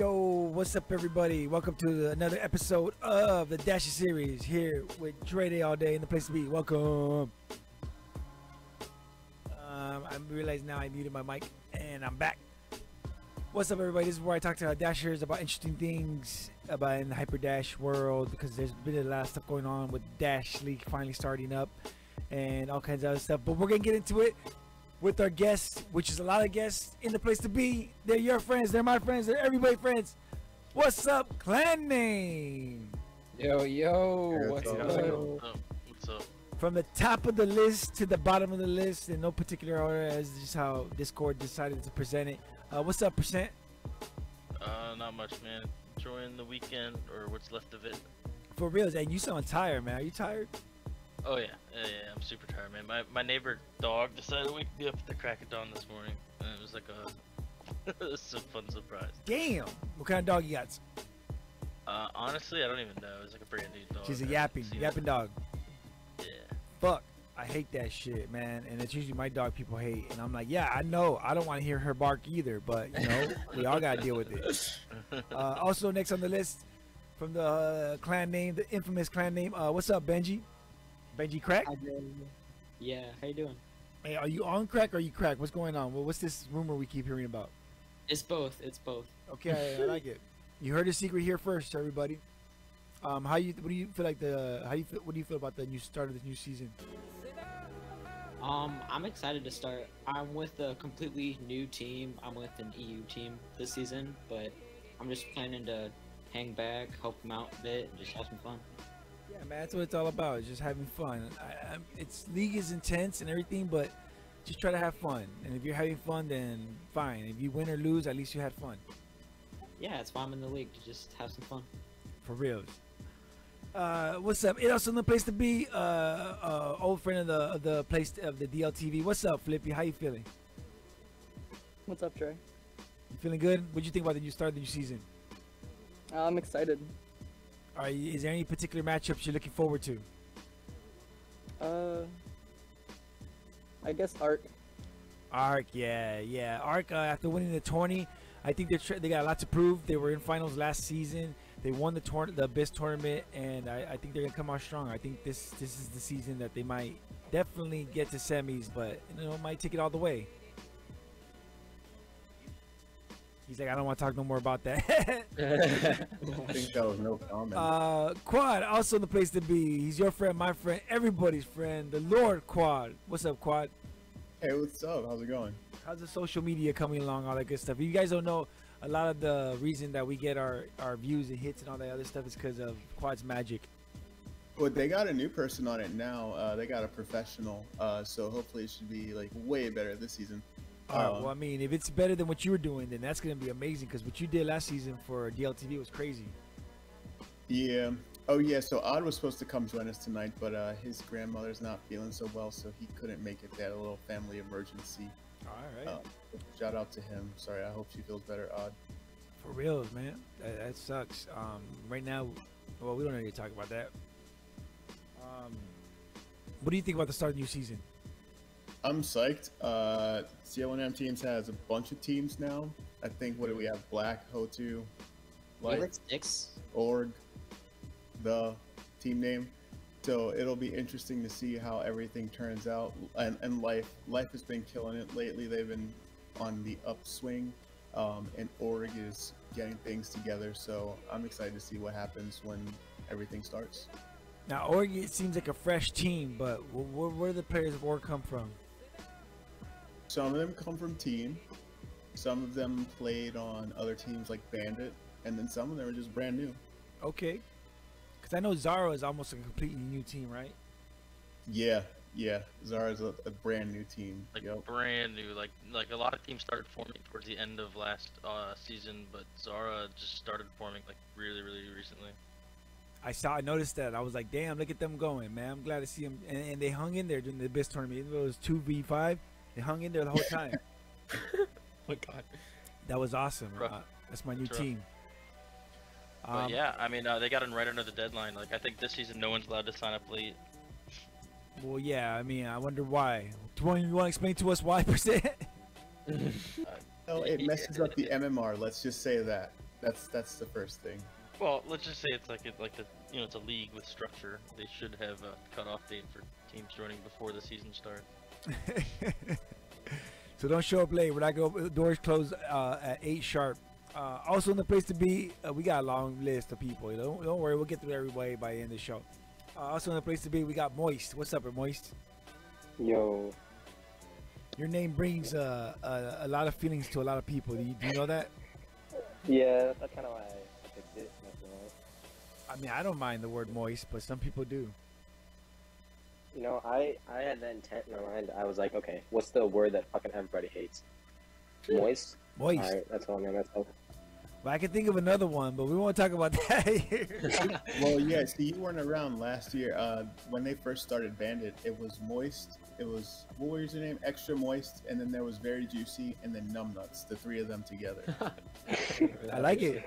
Yo, what's up, everybody? Welcome to another episode of the Dasher series here with Dre Day all day in the place to be. Welcome. I realize now I muted my mic and I'm back. What's up, everybody? This is where I talk to our Dashers about interesting things about in the Hyper Dash world, because there's been a lot of stuff going on with Dash League finally starting up and all kinds of other stuff. But we're gonna get into it with our guests, which is a lot of guests in the place to be. They're your friends, they're my friends, they're everybody's friends. What's up, clan name? Yo, what's up? What's up? From the top of the list to the bottom of the list in no particular order, as just how Discord decided to present it. What's up, Percent? Not much, man. Enjoying the weekend, or what's left of it. For real, and you sound tired, man. Are you tired? Oh yeah, I'm super tired, man. My neighbor dog decided to wake me up at the crack of dawn this morning, and it was like a fun surprise. Damn! What kind of dog you got? Honestly, I don't even know. It's like a brand new dog. She's a yapping dog. Yeah. Fuck, I hate that shit, man. And it's usually my dog people hate, and I'm like, yeah, I know. I don't want to hear her bark either, but you know, we all gotta deal with it. Also, next on the list from the clan name, the infamous clan name. What's up, Benji? Benji Crack? Yeah, how you doing? Hey, are you on crack or are you crack? What's going on? Well, what's this rumor we keep hearing about? It's both. Okay, I like it. You heard the secret here first, everybody. What do you feel about the new start of this new season? I'm excited to start. I'm with a completely new team. I'm with an EU team this season, but I'm just planning to hang back, help them out a bit, and just have some fun. Yeah, man, that's what it's all about. It's just having fun. It's league is intense and everything, but just try to have fun. And if you're having fun, then fine. If you win or lose, at least you had fun. Yeah, it's why I'm in the league, to just have some fun. For real. What's up? It also in the place to be. Old friend of the place of the DLTV. What's up, Flippy? How you feeling? What's up, Trey? You feeling good? What'd you think about the new start of the new season? I'm excited. Is there any particular matchups you're looking forward to? I guess Arc. Arc, yeah. Arc, after winning the tourney, I think they got a lot to prove. They were in finals last season. They won the Abyss tournament, and I think they're gonna come out strong. I think this is the season that they might definitely get to semis, but you know, might take it all the way. He's like, I don't want to talk no more about that. I think that was no comment. Quad, also the place to be. He's your friend, my friend, everybody's friend, the Lord Quad. What's up, Quad? Hey, what's up? How's it going? How's the social media coming along, all that good stuff? If you guys don't know, a lot of the reason that we get our views and hits and all that other stuff is because of Quad's magic. Well, they got a new person on it now. They got a professional, so hopefully it should be like way better this season. Well, I mean, if it's better than what you were doing, then that's going to be amazing, because what you did last season for DLTV was crazy. Yeah. Oh, yeah, so Odd was supposed to come join us tonight, but his grandmother's not feeling so well, so he couldn't make it. They had a little family emergency. All right. Shout out to him. Sorry, I hope she feels better, Odd. For real, man. That sucks. Right now, well, we don't need to talk about that. What do you think about the start of the new season? I'm psyched. CLNM teams has a bunch of teams now. I think, what do we have? Black, Hotu, Light, Six. Org, the team name. So it'll be interesting to see how everything turns out. And Life has been killing it lately. They've been on the upswing, and Org is getting things together. So I'm excited to see what happens when everything starts. Now, Org, it seems like a fresh team, but where do the players of Org come from? Some of them come from team. Some of them played on other teams like Bandit, and then some of them are just brand new. Okay. Because I know Zara is almost a completely new team, right? Yeah. Zara's a brand new team. Like brand new. Like a lot of teams started forming towards the end of last season, but Zara just started forming like really recently. I noticed that. I was like, damn, look at them going, man. I'm glad to see them. And they hung in there during the Abyss tournament. Even though it was 2v5, they hung in there the whole time. Oh my god. That was awesome. That's my new team. But yeah, I mean, they got in right under the deadline. Like, I think this season no one's allowed to sign up late. Well, yeah, I mean, I wonder why. You want to explain to us why, percent? Oh, it messes up the MMR, let's just say that. That's the first thing. Well, let's just say it's like it's a league with structure. They should have a cutoff date for teams joining before the season starts. So don't show up late. We're not going. Doors close at 8 sharp. Also in the place to be, we got a long list of people. Don't worry, we'll get through everybody by the end of the show. Also in the place to be, we got Moist. What's up, Moist? Yo. Your name brings a lot of feelings to a lot of people. Do you know that? Yeah, that's kind of why I picked it. I mean, I don't mind the word moist, but some people do. You know, I had the intent in my mind. I was like, okay, what's the word that fucking everybody hates? Moist? Moist. Alright, that's all I know. That's all. Well, I can think of another one, but we won't talk about that here. Well, yeah. See, you weren't around last year when they first started Bandit. It was Moist. It was, what was your name? Extra Moist, and then there was Very Juicy, and then Numbnuts. The three of them together. I like it.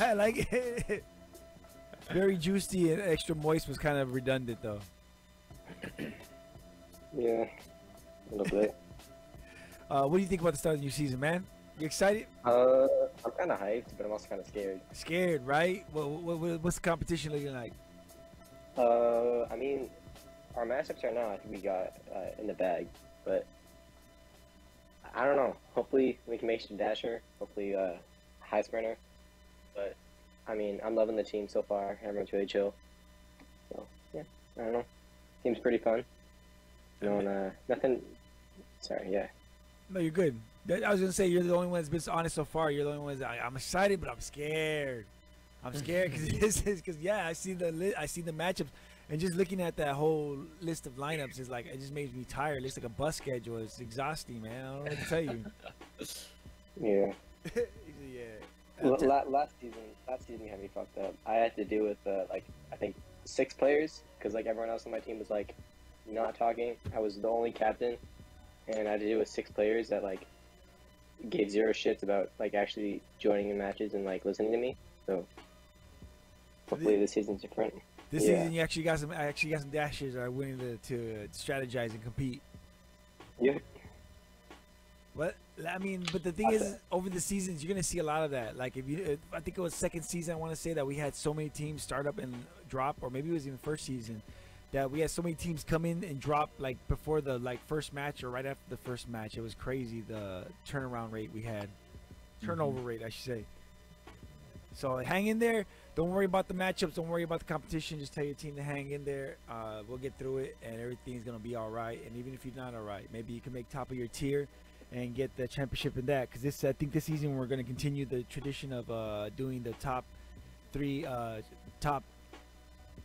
I like it. Very Juicy and Extra Moist was kind of redundant, though. Yeah, a little bit. What do you think about the start of the new season, man? You excited? I'm kind of hyped, but I'm also kind of scared. Scared, right? What's the competition looking like? I mean, our matchups right now, I think we got in the bag, but I don't know. Hopefully, we can make some Dasher. Hopefully, High Sprinter. But I mean, I'm loving the team so far. Everyone's really chill. So yeah, I don't know. Seems pretty fun. Nothing. Sorry, yeah. No, you're good. I was gonna say you're the only one that's been honest so far. You're the only one that I'm excited, but I'm scared. I'm scared because yeah, I see the matchups, and just looking at that whole list of lineups is like it just makes me tired. It looks like a bus schedule. It's exhausting, man. I don't know what to tell you. Yeah. Yeah. Well, last season you had me fucked up. I had to do with I think 6 players because like everyone else on my team was like not talking. I was the only captain, and I had to do with 6 players that like gave 0 shits about like actually joining in matches and like listening to me. So hopefully this season's different. This season you actually got some dashers that are willing to strategize and compete. Yeah. What I mean, but the thing is, over the seasons, you're gonna see a lot of that. Like I think it was second season, I want to say that we had so many teams start up and drop, or maybe it was even first season, that we had so many teams come in and drop like before the first match or right after the first match. It was crazy the turnaround rate we had, turnover rate, I should say. So hang in there. Don't worry about the matchups. Don't worry about the competition. Just tell your team to hang in there. We'll get through it, and everything's gonna be all right. And even if you're not all right, maybe you can make top of your tier and get the championship in that. Because I think this season we're gonna continue the tradition of doing the top 3 top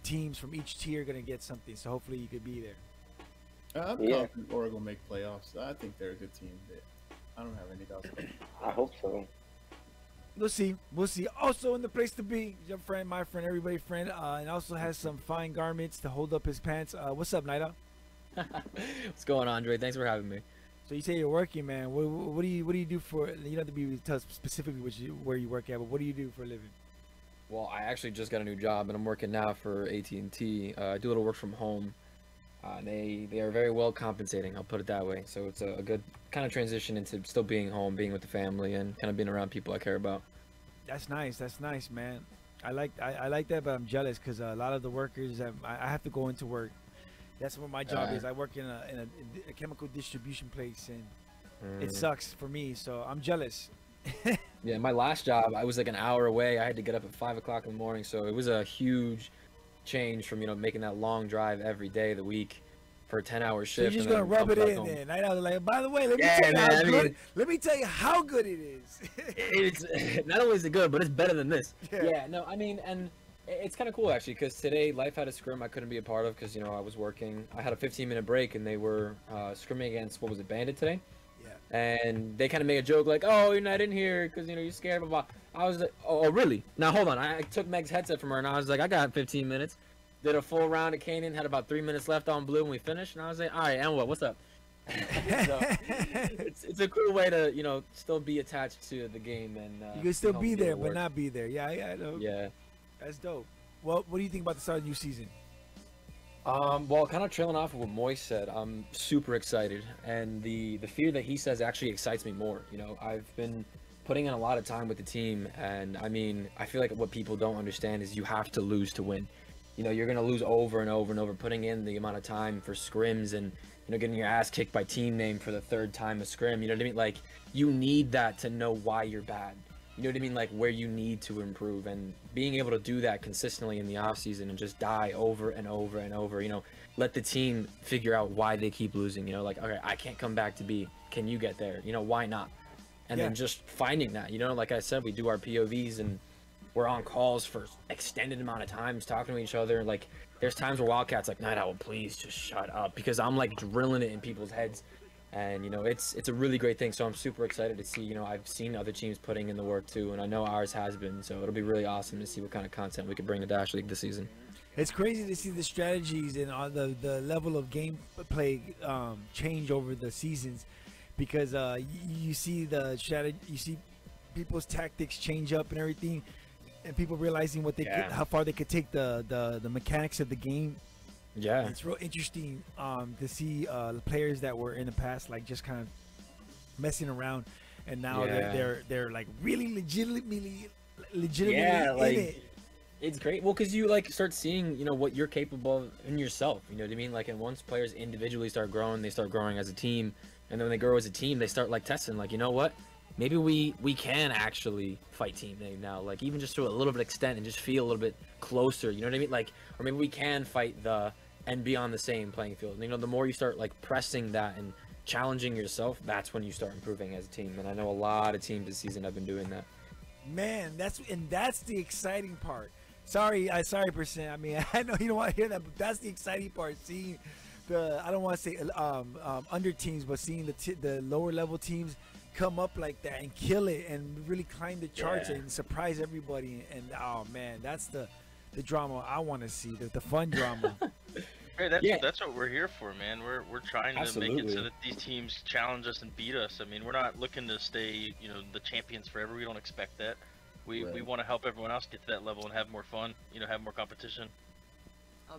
teams from each tier gonna get something. So hopefully you could be there. I'm confident Oregon will make playoffs. I think they're a good team. I don't have any doubts. I hope so. We'll see. We'll see. Also in the place to be, your friend, my friend, everybody's friend, and also has some fine garments to hold up his pants. What's up, Nida? What's going on, Andre? Thanks for having me. So you say you're working, man. What do you do for? You don't have to be tell us specifically where you work at, but what do you do for a living? Well, I actually just got a new job, and I'm working now for AT&T. I do a little work from home. They are very well compensating, I'll put it that way. So it's a good kind of transition into still being home, being with the family, and kind of being around people I care about. That's nice. That's nice, man. I like that, but I'm jealous because a lot of the workers I have to go into work. That's what my job is. I work in a chemical distribution place, and it sucks for me. So I'm jealous. Yeah, my last job, I was like an hour away. I had to get up at 5 o'clock in the morning, so it was a huge change from making that long drive every day of the week for a 10-hour shift. So you're just gonna rub it in there. I was like, by the way, let me tell you how good it is. It's not only is it good, but it's better than this. Yeah, no, I mean, and it's kind of cool actually, because today Life had a scrim I couldn't be a part of because I was working. I had a 15-minute break, and they were scrimming against Bandit today. And they kind of made a joke like, "Oh, you're not in here because you're scared." Blah blah. I was like, "Oh, really?" Now hold on. I took Meg's headset from her, and I was like, "I got 15 minutes." Did a full round of Canyon. Had about 3 minutes left on blue when we finished, and I was like, "All right, and what's up?" So, it's a cool way to still be attached to the game, and you can still be there but not be there. Yeah, I know. Yeah, that's dope. Well, what do you think about the start of the new season? Well, kind of trailing off of what Moise said, I'm super excited, and the fear that he says actually excites me more. I've been putting in a lot of time with the team, and I mean, I feel like what people don't understand is you have to lose to win. You know, you're gonna lose over and over and over, putting in the amount of time for scrims and, you know, getting your ass kicked by team name for the third time a scrim. You know what I mean? Like, you need that to know why you're bad. You know what I mean? Like, where you need to improve, and being able to do that consistently in the off season and just die over and over and over. You know, let the team figure out why they keep losing. You know, like, okay, I can't come back to B. Can you get there? You know, why not? And then just finding that. You know, like I said, we do our POVs and we're on calls for extended amount of times talking to each other. Like, there's times where Wildcat's like, Night Owl, please just shut up, because I'm like drilling it in people's heads. And, you know, it's a really great thing. So I'm super excited to see, you know, I've seen other teams putting in the work too, and I know ours has been. So it'll be really awesome to see what kind of content we could bring to Dash League this season. It's crazy to see the strategies and the level of gameplay change over the seasons, because you see the strategy, you see people's tactics change up and everything, and people realizing what they could, how far they could take the mechanics of the game. Yeah, it's real interesting to see the players that were in the past like just kind of messing around, and now they're like really legitimately like, in it. It's great. Well, because you like start seeing, you know, what you're capable of in yourself. You know what I mean? Like, and once players individually start growing, they start growing as a team, and then when they grow as a team, they start like testing, like, you know what? Maybe we can actually fight team name now, like even just to a little bit extent, and just feel a little bit closer. You know what I mean? Like, or maybe we can fight and be on the same playing field. You know, the more you start like pressing that and challenging yourself, that's when you start improving as a team. And I know a lot of teams this season have been doing that. Man, that's the exciting part. Sorry, percent. I mean, I know you don't want to hear that, but that's the exciting part. Seeing I don't want to say under teams, but seeing the lower level teams come up like that and kill it and really climb the charts and surprise everybody. And oh man, that's the drama I want to see, the fun drama. Hey, that's what we're here for, man. We're trying to make it so that these teams challenge us and beat us. I mean, we're not looking to stay, you know, the champions forever. We don't expect that. We want to help everyone else get to that level and have more fun, you know, have more competition.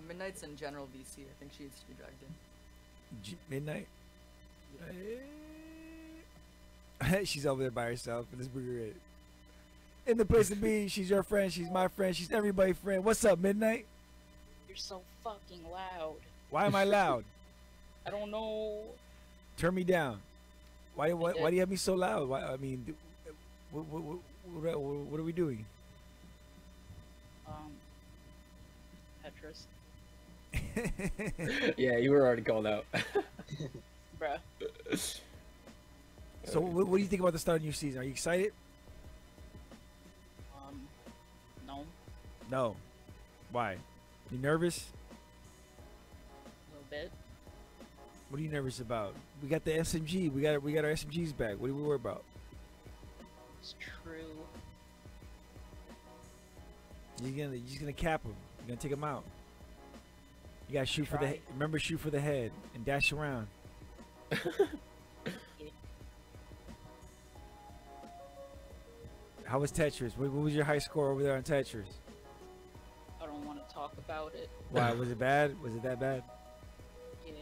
Midnight's in general VC. I think she needs to be dragged in. Midnight? She's over there by herself. Let's bring her in. In the place to be, she's your friend, she's my friend, she's everybody's friend. What's up, Midnight? You're so fucking loud. Why am I loud? I don't know. Turn me down. Why do you have me so loud? Why, I mean, what are we doing? Tetris. Yeah, you were already called out. Bruh. So what do you think about the start of your season? Are you excited? No. No. Why? You nervous? A little bit. What are you nervous about? We got the SMG. We got our SMGs back. What do we worry about? It's true. You're just gonna cap them. You're gonna take them out. You gotta shoot for the. Remember, shoot for the head and dash around. How was Tetris? What was your high score over there on Tetris? I don't want to talk about it. Why? Was it bad? Was it that bad? Yeah.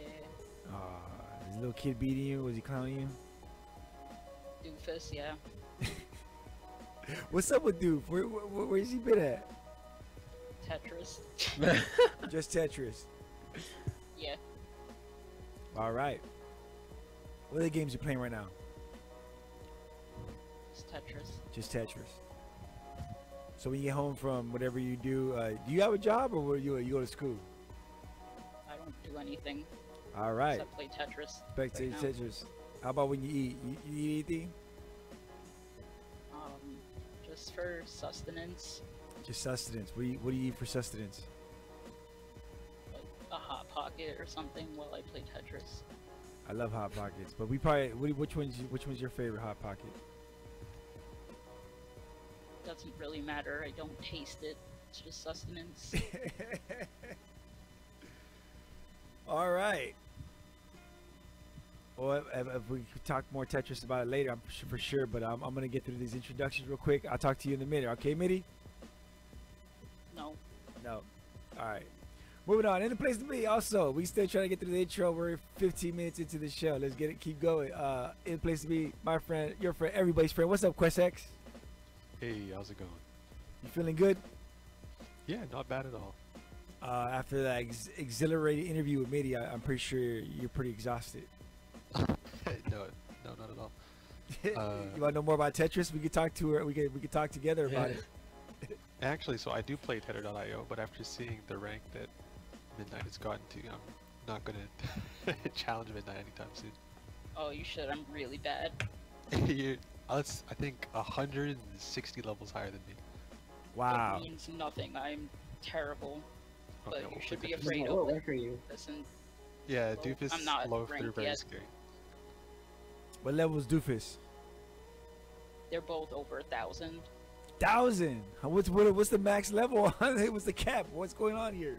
Was the little kid beating you? Was he clowning you? Doofus, yeah. What's up with Doof? Where's he been at? Tetris. Just Tetris. Yeah. All right. What other games you playing right now? Just Tetris. Just Tetris. So when you get home from whatever you do you have a job, or you go to school? I don't do anything. All right. Except play Tetris. Back to Tetris. How about when you eat? You eat anything? Just for sustenance. Just sustenance. What do you eat for sustenance? Like a Hot Pocket or something while I play Tetris. I love Hot Pockets, but we probably which one's your favorite Hot Pocket? Doesn't really matter. I don't taste it. It's just sustenance. All right. Well, if we could talk more Tetris about it later, I'm for sure. But I'm gonna get through these introductions real quick. I'll talk to you in a minute. Okay, Mitty? No. No. All right. Moving on. In the place to be. Also, we still trying to get through the intro. We're 15 minutes into the show. Let's get it. Keep going. In the place to be. My friend, your friend, everybody's friend. What's up, QuestX? Hey, how's it going? You feeling good? Yeah, not bad at all. After that exhilarating interview with Mitty, I'm pretty sure you're pretty exhausted. No, not at all. You want to know more about Tetris? We could talk to her. We could talk together about it. Actually, so I do play Tether.io, but after seeing the rank that Midnight has gotten to, I'm not gonna challenge Midnight anytime soon. Oh, you should. I'm really bad. I think 160 levels higher than me. Wow. That means nothing. I'm terrible. Okay, But well, you should be Doofus- afraid What of rank are you? Listen, Yeah, Well, Doofus I'm not low through ranked very yet. scary. What level is Doofus? they're both over 1,000. 1,000. What's the max level? What's the cap? What's going on here?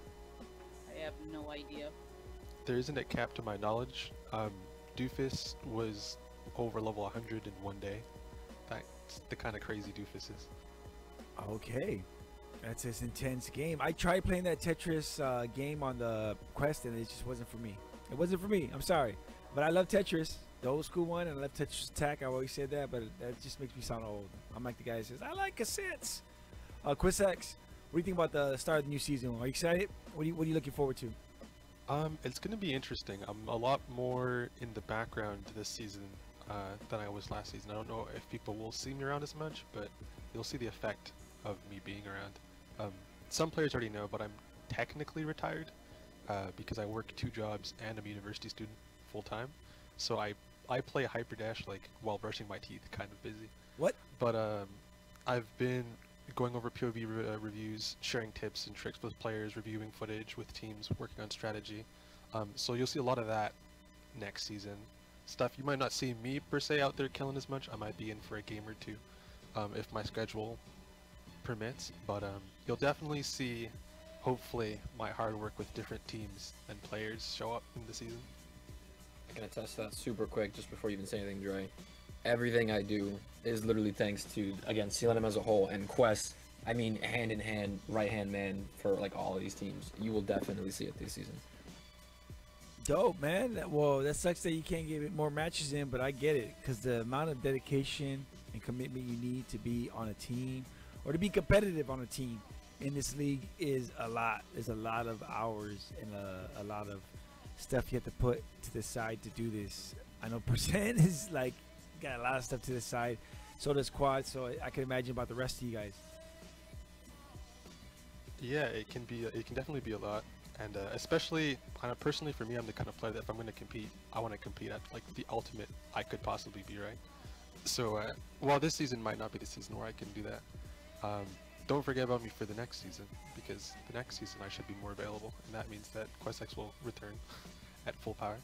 I have no idea. There isn't a cap to my knowledge. Doofus was over level 100 in one day. That's the kind of crazy Doofus is. Okay. That's an intense game. I tried playing that Tetris game on the Quest, and it just wasn't for me. It wasn't for me. I'm sorry. But I love Tetris, the old school one, and I love Tetris Attack. I always said that, but that just makes me sound old. I'm like the guy that says, I like cassettes. QuestX, what do you think about the start of the new season? Are you excited? What are you looking forward to? It's gonna be interesting. I'm a lot more in the background this season than I was last season. I don't know if people will see me around as much, but you'll see the effect of me being around. Some players already know, but I'm technically retired because I work 2 jobs and I'm a university student full time. So I play Hyperdash like while brushing my teeth, kind of busy. What? But I've been going over POV reviews, sharing tips and tricks with players, reviewing footage with teams, working on strategy. So you'll see a lot of that next season. Stuff you might not see me per se out there killing as much. I might be in for a game or two if my schedule permits, but you'll definitely see, hopefully, my hard work with different teams and players show up in the season. I can attest to that super quick just before you even say anything, Dre. Everything I do is literally thanks to, again, CLNM as a whole and Quest. I mean, hand in hand, right hand man for like all of these teams. You will definitely see it this season. Dope, man. Well, that sucks that you can't get more matches in, but I get it because the amount of dedication and commitment you need to be on a team or to be competitive on a team in this league is a lot. There's a lot of hours and a lot of stuff you have to put to the side to do this. I know Percent is like got a lot of stuff to the side. So does Quad. So I can imagine about the rest of you guys. Yeah, it can definitely be a lot, and especially personally for me, I'm the kind of player that if I'm going to compete, I want to compete at like the ultimate I could possibly be, right? So while this season might not be the season where I can do that, don't forget about me for the next season, because the next season I should be more available, and that means that QuestX will return at full power.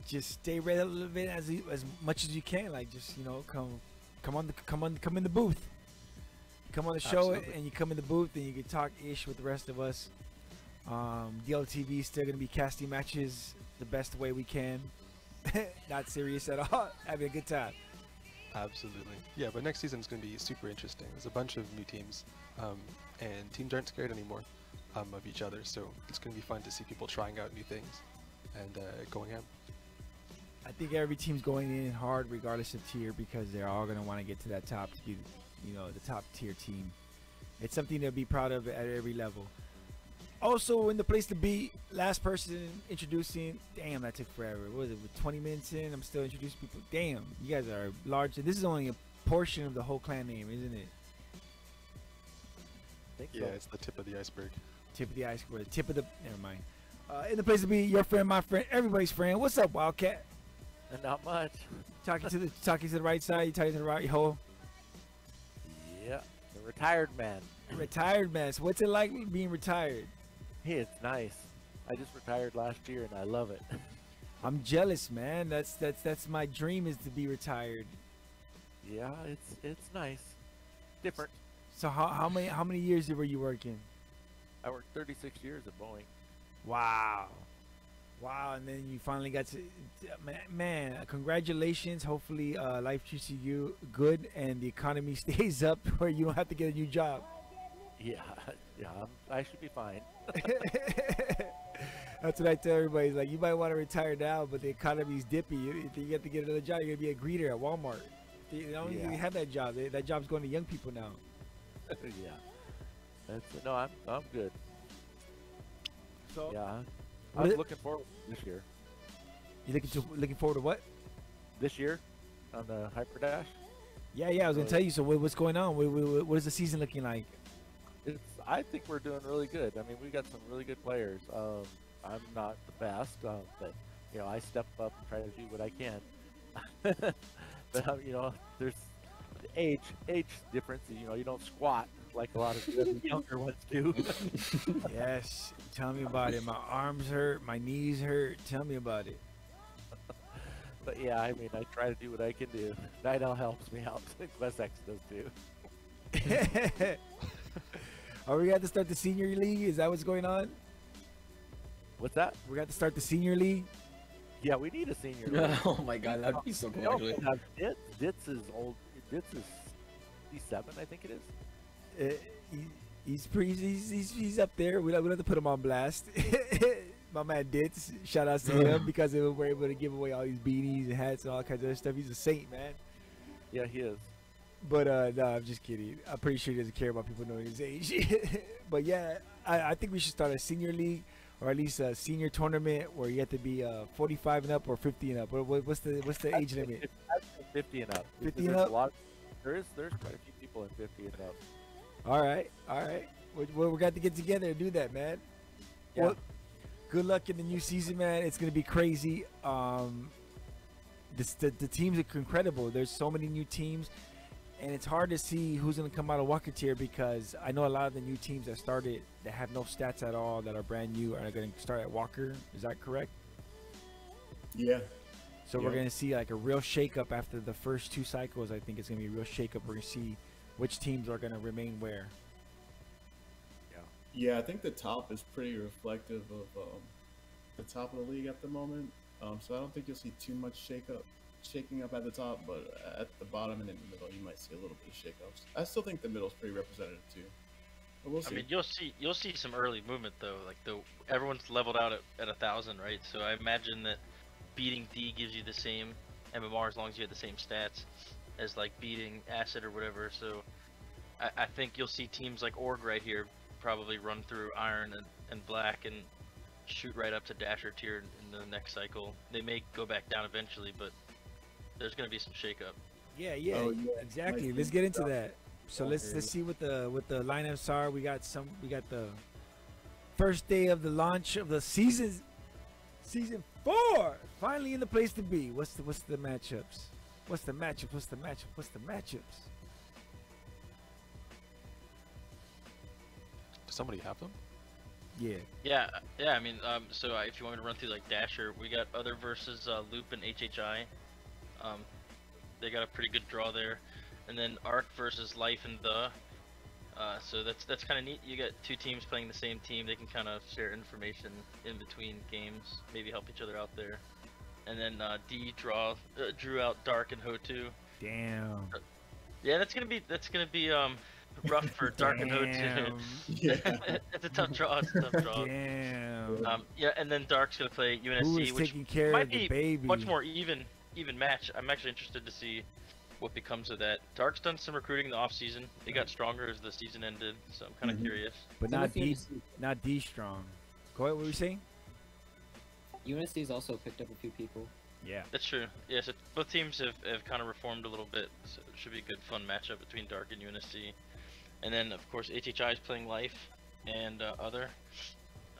Just stay ready a little bit as much as you can. Like just come in the booth. Come on the show. Absolutely. And you come in the booth and you can talk ish with the rest of us. DLTV is still gonna be casting matches the best way we can. Not serious at all. Having a good time. Absolutely. Yeah, but next season is going to be super interesting. There's a bunch of new teams, and teams aren't scared anymore of each other, so it's going to be fun to see people trying out new things and going out. I think every team's going in hard regardless of tier because they're all going to want to get to that top, the top tier team. It's something to be proud of at every level. Also, in the place to be, last person introducing. Damn, that took forever. What was it? With 20 minutes in, I'm still introducing people. Damn, you guys are large. This is only a portion of the whole clan name, isn't it? Yeah, it's the tip of the iceberg. Tip of the iceberg. Tip of the. Never mind. In the place to be, your friend, my friend, everybody's friend. What's up, Wildcat? Not much. Talking to the right side. You talking to the right hole. Yeah, the retired man. Retired man. So what's it like being retired? Hey, it's nice. I just retired last year and I love it. I'm jealous, man. That's my dream is to be retired. Yeah, it's nice. Different. So how many years were you working? I worked 36 years at Boeing. Wow. And then you finally got to, man, congratulations. Hopefully life treats you good and the economy stays up where you don't have to get a new job. Yeah, yeah, I should be fine. That's what I tell everybody. Like, you might want to retire now, but the economy's dippy. You have to get another job. You're gonna be a greeter at Walmart. You don't even have that job. That job's going to young people now. Yeah, no, I'm good. So yeah, I'm looking forward to this year. You looking forward to what? This year on the Hyper Dash. Yeah, I was gonna tell you. So what's going on? What is the season looking like? I think we're doing really good. I mean, we got some really good players. I'm not the best, but you know, I step up and try to do what I can. But you know, there's the age difference. You know, you don't squat like a lot of the younger ones do. Yes, tell me about it. My arms hurt, my knees hurt. Tell me about it. But yeah, I mean, I try to do what I can do. Night Owl helps me out. West X does too. Are we got to start the senior league? Is that what's going on? What's that? We got to start the senior league. Yeah, we need a senior league. Oh my god, that'd be so cool. Actually. Ditz is old. Ditz is 57, I think it is. He's up there. We don't have to put him on blast. My man Ditz, shout out to him because we're able to give away all these beanies and hats and all kinds of other stuff. He's a saint, man. Yeah, he is. But no, I'm just kidding. I'm pretty sure he doesn't care about people knowing his age. But yeah, I think we should start a senior league, or at least a senior tournament where you have to be 45 and up or 50 and up. What's the age limit? 50 and up. 50 and up. There's quite a few people in 50 and up. All right. We got to get together and do that, man. Yeah. Well, good luck in the new season, man. It's gonna be crazy. The teams are incredible. There's so many new teams. And it's hard to see who's going to come out of Walker tier because I know a lot of the new teams that started that have no stats at all that are brand new are going to start at Walker. Is that correct? Yeah. So we're going to see like a real shakeup after the first 2 cycles. I think it's going to be a real shakeup. We're going to see which teams are going to remain where. Yeah, I think the top is pretty reflective of the top of the league at the moment. So I don't think you'll see too much shaking up at the top, but at the bottom and in the middle, you might see a little bit of shakeups. I still think the middle's pretty representative too. But we'll see. I mean, you'll see some early movement though. Like everyone's leveled out at 1,000, right? So I imagine that beating D gives you the same MMR as long as you have the same stats as like beating Acid or whatever. So I think you'll see teams like Org right here probably run through Iron and Black and shoot right up to Dasher tier in the next cycle. They may go back down eventually, but there's gonna be some shakeup. Yeah, exactly. Let's get into that. So let's see what the lineups are. We got the first day of the launch of the season 4. Finally in the place to be. What's the matchups? What's the matchups? Does somebody have them? Yeah. I mean, so if you want me to run through like Dasher, we got Other versus Loop and HHI. They got a pretty good draw there, and then Arc versus Life and The. So that's kind of neat. You got 2 teams playing the same team. They can kind of share information in between games, maybe help each other out there. And then D drew out Dark and Hotu. Damn. Yeah, that's gonna be rough for Dark and Hotu. Yeah. It's a tough draw. Damn. Yeah, and then Dark's gonna play UNSC, which might be much more even match. I'm actually interested to see what becomes of that. Dark's done some recruiting in the off season. They got stronger as the season ended, so I'm kind of curious. But not D strong. Go ahead. What were you saying? UNSC's also picked up a few people. Yeah, that's true. Yeah, so both teams have kind of reformed a little bit, so it should be a good fun matchup between Dark and UNSC. And then of course HHI is playing Life and Other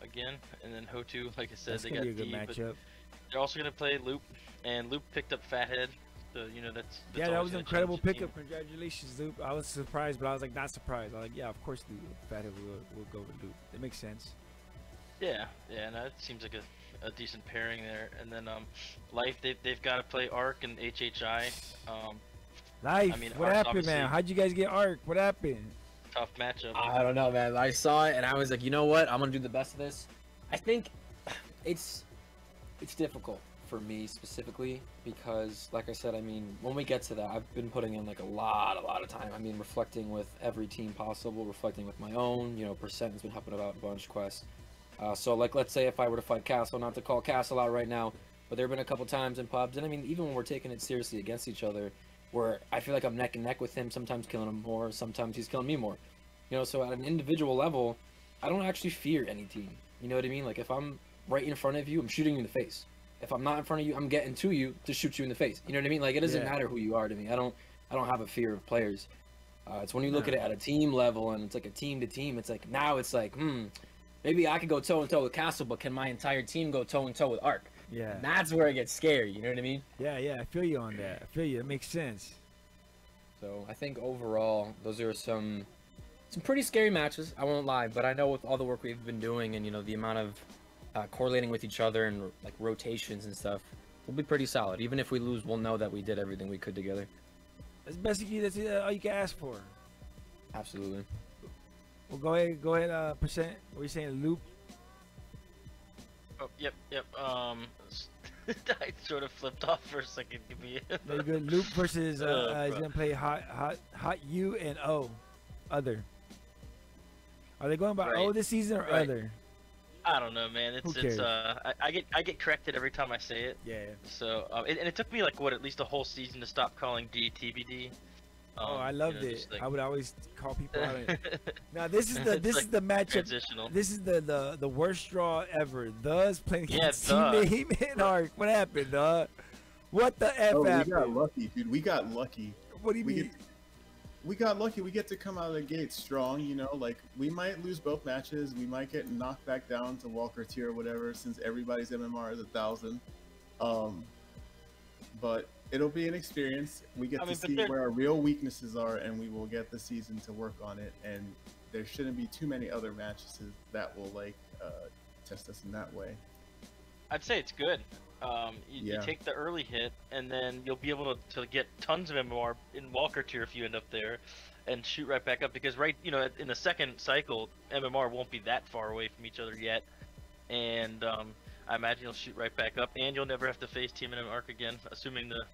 again, and then Hotu, like I said, they got D, but they're also gonna play Loop, and Loop picked up Fathead. So that's that was an incredible pickup. Congratulations, Loop. I was surprised, but I was like not surprised. I was like, yeah, of course, Fathead will go with Loop. It makes sense. Yeah, no, it seems like a decent pairing there. And then Life, they've got to play Arc and HHI. Life, I mean, what happened, man? How'd you guys get Arc? What happened? Tough matchup. I don't know, man. I saw it and I was like, you know what? I'm gonna do the best of this. I think it's difficult for me specifically, because like I said, I mean, when we get to that, I've been putting in like a lot of time. I mean, reflecting with every team possible, reflecting with my own, you know, percent has been helping out a bunch, Quest. So like, let's say if I were to fight Castle, not to call Castle out right now, but there have been a couple times in pubs, and I mean, even when we're taking it seriously against each other, where I feel like I'm neck and neck with him, sometimes killing him more, sometimes he's killing me more. You know, so at an individual level, I don't actually fear any team. You know what I mean? Like, if I'm right in front of you, I'm shooting you in the face. If I'm not in front of you, I'm getting to you to shoot you in the face. You know what I mean? Like, it doesn't matter who you are to me. I don't have a fear of players. It's when you look at it at a team level, and it's like a team to team. It's like, now it's like, maybe I could go toe and toe with Castle, but can my entire team go toe and toe with Arc? Yeah. And that's where it gets scary. You know what I mean? Yeah. I feel you on that. I feel you. It makes sense. So I think overall, those are some pretty scary matches. I won't lie, but I know with all the work we've been doing, and you know, the amount of correlating with each other and like rotations and stuff, we'll be pretty solid. Even if we lose, we'll know that we did everything we could together. That's basically that's all you can ask for. Absolutely. Well, go ahead. Percent. What are you saying, Loop? Oh, yep. I sort of flipped off for a second. Give me. Very good. Loop versus he's gonna play hot U and O, other. Are they going by O this season or other? I don't know, man. I get corrected every time I say it. Yeah. So and it took me like at least a whole season to stop calling D TBD. I loved it. Like... I would always call people out. Now this is the the matchup. This is the worst draw ever. Thus playing against Team and Arc. What happened, What the F happened? We got lucky, dude. We got lucky. What do you mean? We got lucky. We get to come out of the gate strong, you know. Like, we might lose both matches. We might get knocked back down to Walker tier or whatever, since everybody's MMR is 1,000. But it'll be an experience. We get to see where our real weaknesses are, and we will get the season to work on it. And there shouldn't be too many other matches that will like test us in that way. I'd say it's good. You take the early hit, and then you'll be able to get tons of MMR in Walker tier if you end up there, and shoot right back up. Because in the second cycle, MMR won't be that far away from each other yet, and I imagine you'll shoot right back up, and you'll never have to face Team and Arc again, assuming the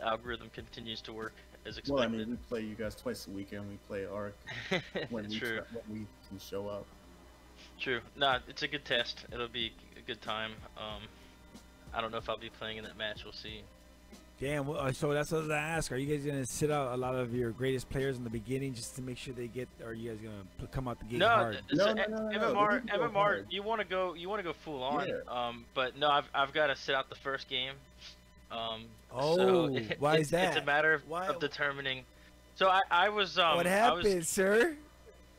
algorithm continues to work as expected. Well, I mean, we play you guys twice a week, and we play Arc when we can show up. True. Nah, it's a good test. It'll be a good time. I don't know if I'll be playing in that match. We'll see. Damn. Well, so that's what I was gonna ask. Are you guys gonna sit out a lot of your greatest players in the beginning just to make sure they get? Or are you guys gonna come out the gate hard? No. MMR. You want to go full on. Yeah. But no, I've got to sit out the first game. Why is that? It's a matter of determining. So I was. What happened, sir?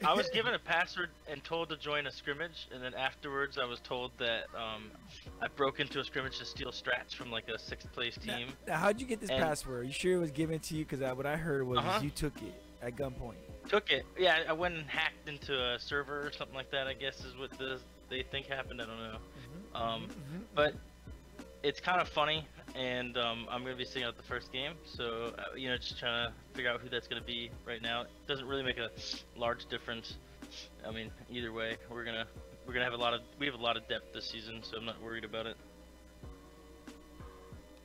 I was given a password and told to join a scrimmage, and then afterwards I was told that I broke into a scrimmage to steal strats from like a 6th place team. Now how'd you get this password? Are you sure it was given to you? Because what I heard was you took it at gunpoint. Took it. Yeah, I went and hacked into a server or something like that, I guess is what they think happened. I don't know. But it's kind of funny, and I'm going to be sitting out the first game, so just trying to figure out who that's going to be right now. It doesn't really make a large difference. I mean, either way, we're gonna have a lot of depth this season, so I'm not worried about it.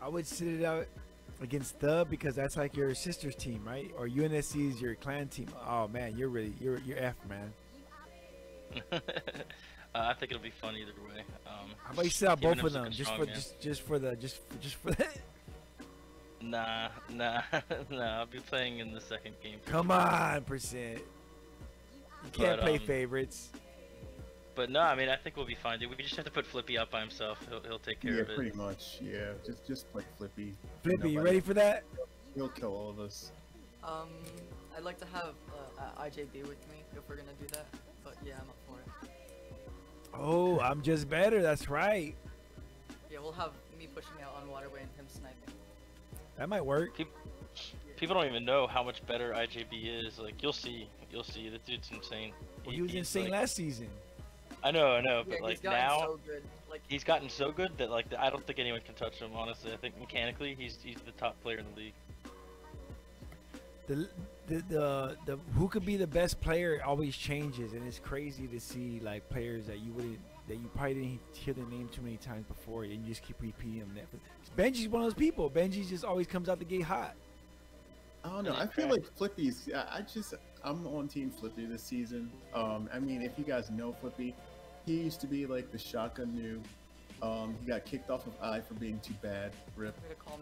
I would sit it out against because that's like your sister's team, right? Or UNSC is your clan team. Oh man, you're F, man. I think it'll be fun either way. How about you sit out both of them, just for that? Nah. I'll be playing in the second game. Come on, percent. You can't play favorites. But no, I mean, I think we'll be fine, dude. We just have to put Flippy out by himself. He'll take care of it. Yeah, pretty much. Yeah, just play Flippy. Flippy, you ready for that? He'll kill all of us. I'd like to have IJB with me if we're gonna do that. But yeah, I'm up for it. Oh, I'm just better. That's right. Yeah, we'll have me pushing out on Waterway and him sniping. That might work. People don't even know how much better IJB is. Like, you'll see. The dude's insane. Well, he was insane last season. I know, but like now, so good. Like, he's gotten so good that like I don't think anyone can touch him. Honestly, I think mechanically he's the top player in the league. the who could be the best player always changes, and it's crazy to see like players that you probably didn't hear their name too many times before, and you just keep repeating them. Benji's one of those people. Benji just always comes out the gate hot. I don't know. I feel like Flippy's. I'm on Team Flippy this season. I mean, if you guys know Flippy, he used to be like the shotgun noob. He got kicked off of I for being too bad. Rip.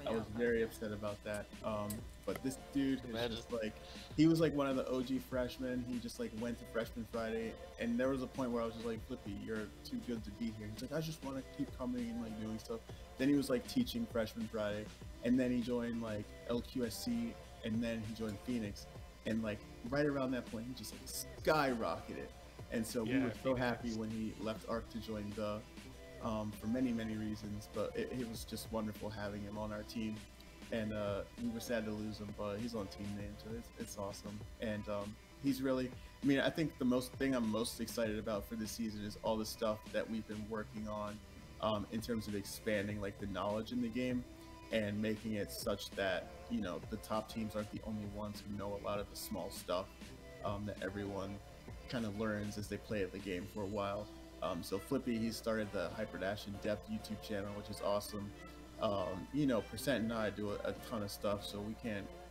I was very upset about that. But this dude is just like, he was like one of the OG freshmen. He just like went to Freshman Friday, and there was a point where I was just like, Flippy, you're too good to be here. He's like, I just want to keep coming and like doing stuff. Then he was like teaching Freshman Friday, and then he joined like LQSC, and then he joined Phoenix, and like right around that point, he just like skyrocketed. And so we were so happy when he left ARC to join the. For many reasons, but it was just wonderful having him on our team, and we were sad to lose him, but he's on team name, so it's awesome. And he's really, I mean, I think the thing I'm most excited about for this season is all the stuff that we've been working on in terms of expanding like the knowledge in the game and making it such that, you know, the top teams aren't the only ones who know a lot of the small stuff that everyone kind of learns as they play the game for a while. So Flippy, he started the Hyperdash in Depth YouTube channel, which is awesome. You know, Percent and I do a ton of stuff, so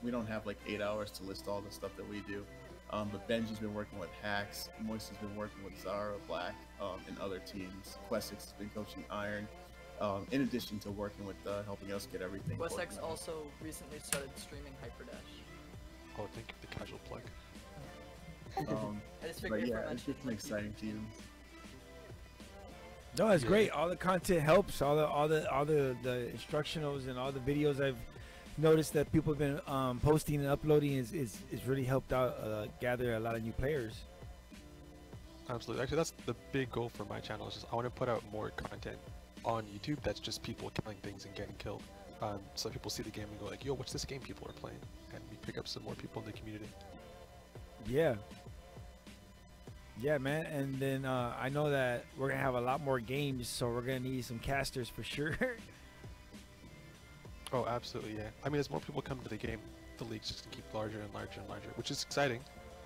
we don't have like 8 hours to list all the stuff that we do. But Benji's been working with Hacks, Moist has been working with Zara, Black, and other teams. Questix has been coaching Iron, in addition to working with helping us get everything. Questix also recently started streaming Hyperdash. Oh, thank you for the casual plug. I just figured but yeah, it's just an exciting team. No, it's great. All the content helps. All the instructionals and all the videos I've noticed that people have been posting and uploading is really helped out gather a lot of new players. Absolutely. Actually, that's the big goal for my channel. Is just I want to put out more content on YouTube that's just people killing things and getting killed. So people see the game and go like, "Yo, what's this game people are playing?" And we pick up some more people in the community. Yeah. Yeah, man, and then I know that we're gonna have a lot more games, so we're gonna need some casters for sure. Oh, absolutely, yeah. I mean, as more people come to the game, the league's just gonna keep larger and larger and larger, which is exciting,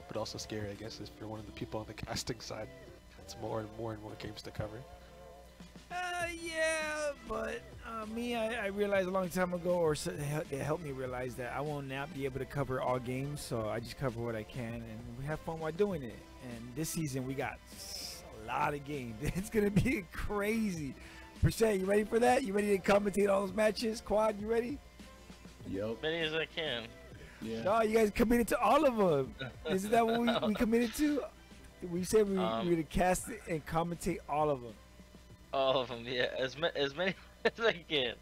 but also scary, I guess, if you're one of the people on the casting side. It's more and more games to cover. Yeah, but I realized a long time ago, or they helped me realize that I will not be able to cover all games, so I just cover what I can, and we have fun while doing it. And this season, we got a lot of games. It's going to be crazy. Percent, you ready for that? You ready to commentate all those matches? Quad, you ready? Yep. Many as I can. Yeah. No, you guys committed to all of them. Isn't that what we committed to? We said we were going to cast it and commentate all of them. All of them, yeah. As many as I can.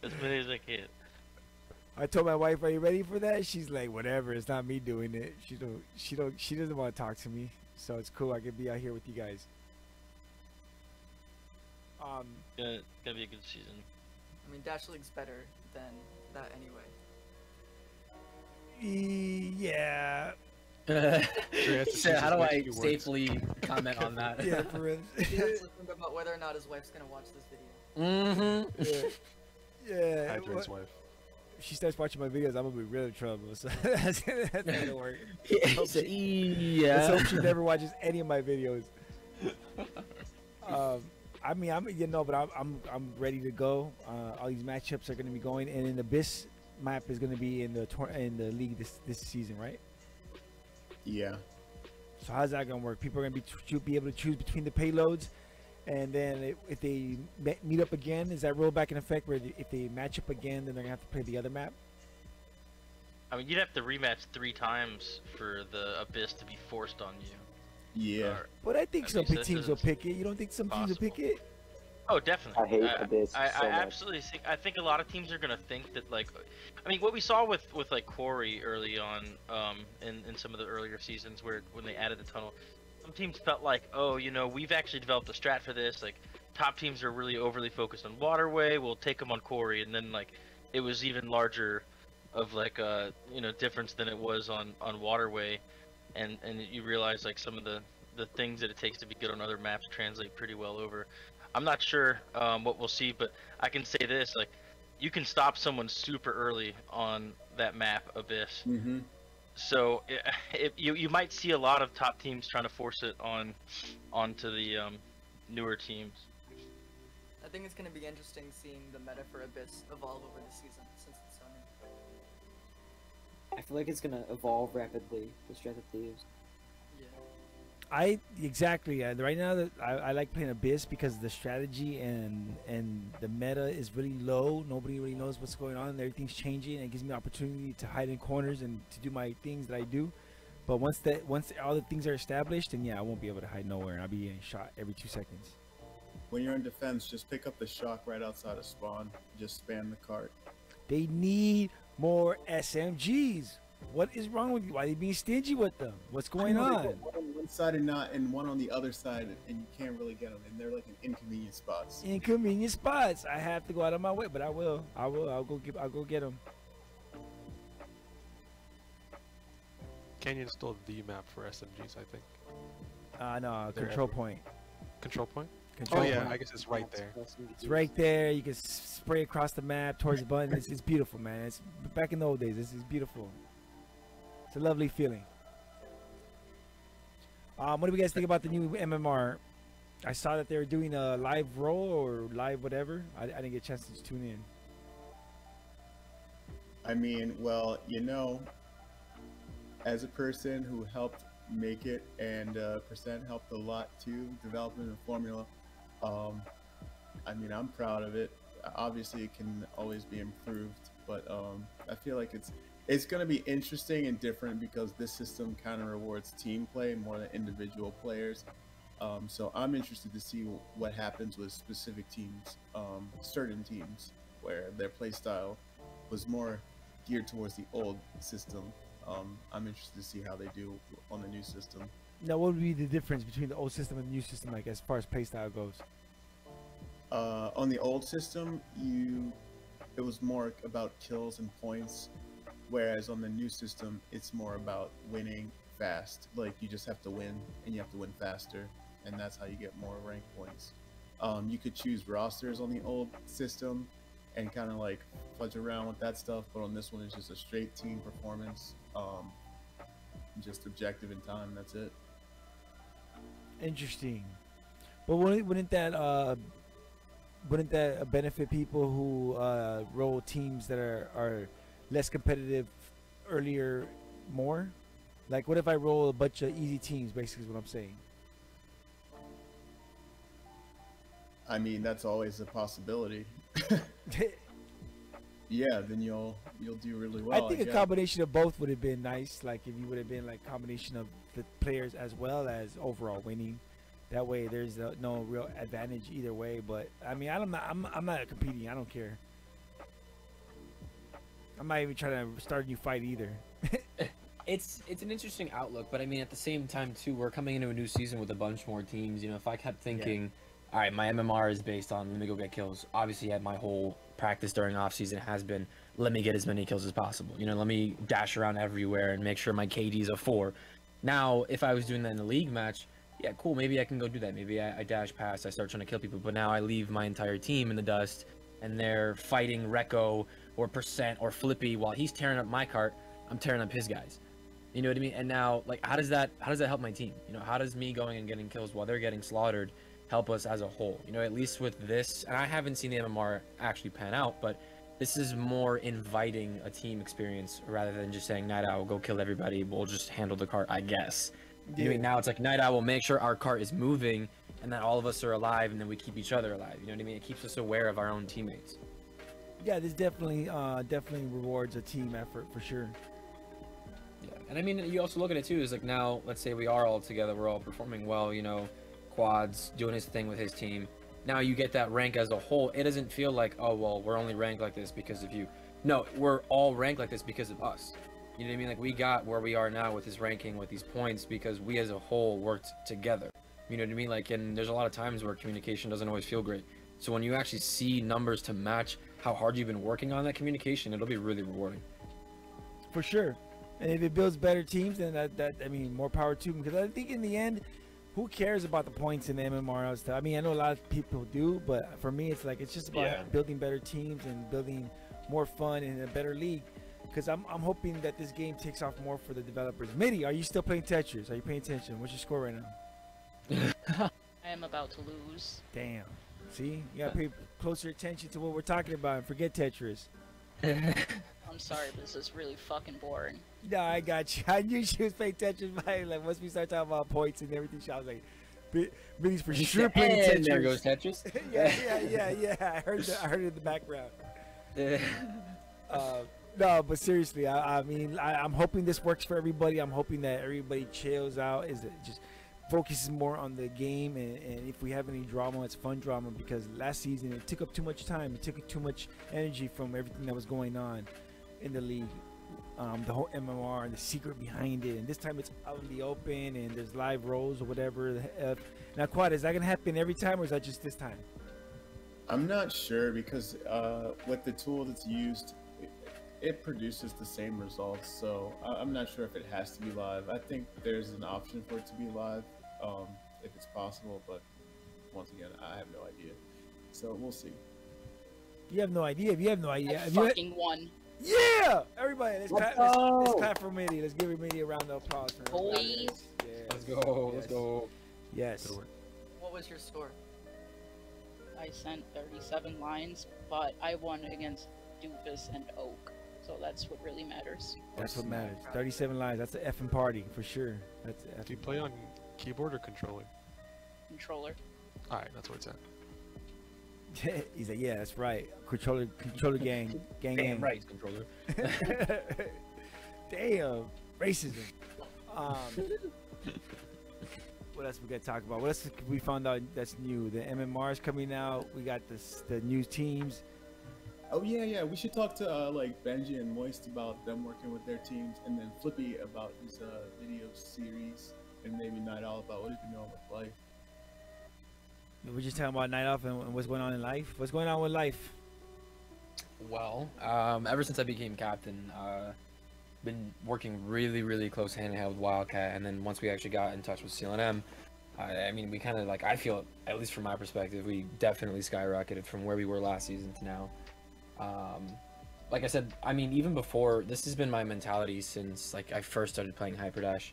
As many as I can. I told my wife, "Are you ready for that?" She's like, "Whatever. It's not me doing it. She doesn't want to talk to me, so it's cool. I can be out here with you guys." Gonna be a good season. I mean, Dash League's better than that anyway. Yeah. So how do I safely comment on that? Yeah, for real. He has to think about whether or not his wife's gonna watch this video. Yeah. Hydrate's wife. If she starts watching my videos, I'm gonna be real in trouble. So that's gonna work. Let's hope she never watches any of my videos. I mean, I'm ready to go. All these matchups are gonna be going, and an Abyss map is gonna be in the league this season, right? Yeah. So how's that gonna work? People are gonna be able to choose between the payloads, and then if they meet up again, is that roll back in effect where if they match up again, then they're gonna have to play the other map? I mean, you'd have to rematch 3 times for the Abyss to be forced on you. Yeah. But I think some teams will pick it. You don't think some teams will pick it? Oh, definitely. I hate Abyss so I much. absolutely think. I think a lot of teams are gonna think that, like, I mean, what we saw with like Quarry early on, in some of the earlier seasons when they added the tunnel, some teams felt like, oh, you know, we've actually developed a strat for this. Like, top teams are really overly focused on Waterway. We'll take them on Quarry, and then like, it was even larger of like you know, difference than it was on Waterway, and you realize like some of the things that it takes to be good on other maps translate pretty well over. I'm not sure what we'll see, but I can say this: like, you can stop someone super early on that map, Abyss, So you might see a lot of top teams trying to force it onto the newer teams. I think it's gonna be interesting seeing the meta for Abyss evolve over the season since it's so new. I feel like it's gonna evolve rapidly. The Strength of Thieves. Exactly. Right now, I like playing Abyss because the strategy and the meta is really low. Nobody really knows what's going on. Everything's changing, and it gives me opportunity to hide in corners and to do my things that I do. But once all the things are established, then yeah, I won't be able to hide nowhere, and I'll be getting shot every 2 seconds. When you're in defense, just pick up the shock right outside of spawn. Just spam the cart. They need more SMGs. What is wrong with you? Why are they being stingy with them? What's going on? One on one side and one on the other side, and you can't really get them. And they're like in inconvenient spots. Inconvenient spots. I have to go out of my way, but I will. I'll go get them. Can you install the map for SMGs? I think. No, control point. Control point. Control oh yeah, point. I guess it's right there. It's right there. You can spray across the map towards the button. It's beautiful, man. It's back in the old days. This is beautiful. It's a lovely feeling. What do you guys think about the new MMR? I saw that they were doing a live roll or live whatever. I didn't get a chance to tune in. I mean, well, as a person who helped make it and Percent helped a lot too, developing the formula, I mean, I'm proud of it. Obviously, it can always be improved, but I feel like it's going to be interesting and different because this system kind of rewards team play more than individual players. So I'm interested to see what happens with specific teams, certain teams, where their play style was more geared towards the old system. I'm interested to see how they do on the new system. Now, what would be the difference between the old system and the new system, like as far as play style goes? On the old system, it was more about kills and points. Whereas on the new system, it's more about winning fast. Like, you just have to win, and you have to win faster, and that's how you get more rank points. You could choose rosters on the old system and kind of like fudge around with that stuff, but on this one, it's just a straight team performance, just objective in time. That's it. Interesting. But wouldn't that benefit people who roll teams that are less competitive earlier more? Like, what if I roll a bunch of easy teams, basically is what I'm saying. I mean, that's always a possibility. Yeah, then you'll do really well. I think a combination of both would have been nice. Like, if you would have been like combination of the players as well as overall winning. That way, there's no real advantage either way. But I mean, I'm not competing. I don't care. I'm not even trying to start a new fight either. It's an interesting outlook, but I mean, at the same time too, we're coming into a new season with a bunch more teams. You know, if I kept thinking, all right, my MMR is based on let me go get kills. Obviously, my whole practice during off season has been let me get as many kills as possible. You know, let me dash around everywhere and make sure my KD is a 4. Now, if I was doing that in a league match, yeah, cool, maybe I can go do that. Maybe I dash past, I start trying to kill people, but now I leave my entire team in the dust, and they're fighting Recco or Percent or Flippy while he's tearing up my cart. I'm tearing up his guys. You know what I mean? And now, like, how does that help my team? You know, how does me going and getting kills while they're getting slaughtered help us as a whole? You know, at least with this, and I haven't seen the MMR actually pan out, but this is more inviting a team experience rather than just saying, Night Owl, go kill everybody, we'll just handle the cart, I guess. Yeah. You know, now it's like Night Owl will make sure our cart is moving and that all of us are alive and then we keep each other alive. You know what I mean? It keeps us aware of our own teammates. Yeah, this definitely rewards a team effort for sure. Yeah, and I mean, you also look at it too, is like now, let's say we are all together, we're all performing well, you know, Quad's doing his thing with his team. Now you get that rank as a whole. It doesn't feel like, oh, well, we're only ranked like this because of you. No, we're all ranked like this because of us. You know what I mean? Like, we got where we are now with this ranking, with these points, because we as a whole worked together. You know what I mean? Like, and there's a lot of times where communication doesn't always feel great. So when you actually see numbers to match how hard you've been working on that communication, it'll be really rewarding. For sure. And if it builds better teams, then that I mean, more power to them. Because I think in the end, who cares about the points in the MMR and stuff? I mean, I know a lot of people do, but for me, it's like, it's just about building better teams and building more fun in a better league. because I'm hoping that this game takes off more for the developers. Mitty, are you still playing Tetris? Are you paying attention? What's your score right now? I am about to lose. Damn. See, you gotta pay closer attention to what we're talking about and forget Tetris. I'm sorry, but this is really fucking boring. No, I got you. I knew she was playing Tetris. But like once we start talking about points and everything, I was like, Mitty's for sure playing Tetris. And there goes Tetris. yeah. I heard it in the background. No, but seriously, I mean, I'm hoping this works for everybody. I'm hoping that everybody chills out, is it just focuses more on the game, and if we have any drama, it's fun drama, because last season it took up too much time. It took too much energy from everything that was going on in the league, the whole MMR and the secret behind it. And this time it's out in the open and there's live roles or whatever. Now, Quad, is that gonna happen every time, or is that just this time? I'm not sure, because with the tool that's used, it produces the same results. So I'm not sure if it has to be live. I think there's an option for it to be live, if it's possible. But once again, I have no idea. So we'll see. You have no idea. If you have no idea, I fucking won. Yeah! Everybody, let's clap for Mitty. Let's give Mitty a round of applause. Boys. Yeah. Let's go. Let's go. Yes. What was your score? I sent 37 lines, but I won against Doofus and Oak. So that's what really matters. That's what matters. 37 lines. That's an effing party for sure. That's Do you play on keyboard or controller? Controller. Alright, that's what it's at. He's like, yeah, that's right. Controller gang. Damn right, controller. Damn, racism. What else we got to talk about? What else we found out that's new? The MMR is coming out. We got the new teams. Oh yeah. We should talk to like Benji and Moist about them working with their teams, and then Flippy about his video series, and maybe Night Owl about what he's been doing with life. We're just talking about Night Off and what's going on in life. What's going on with life? Well, ever since I became captain, been working really close hand in hand with Wildcat, and then once we actually got in touch with CLNM, I mean, we kind of like, I feel, at least from my perspective, we definitely skyrocketed from where we were last season to now. Like I said, I mean, even before, this has been my mentality since like I first started playing Hyperdash.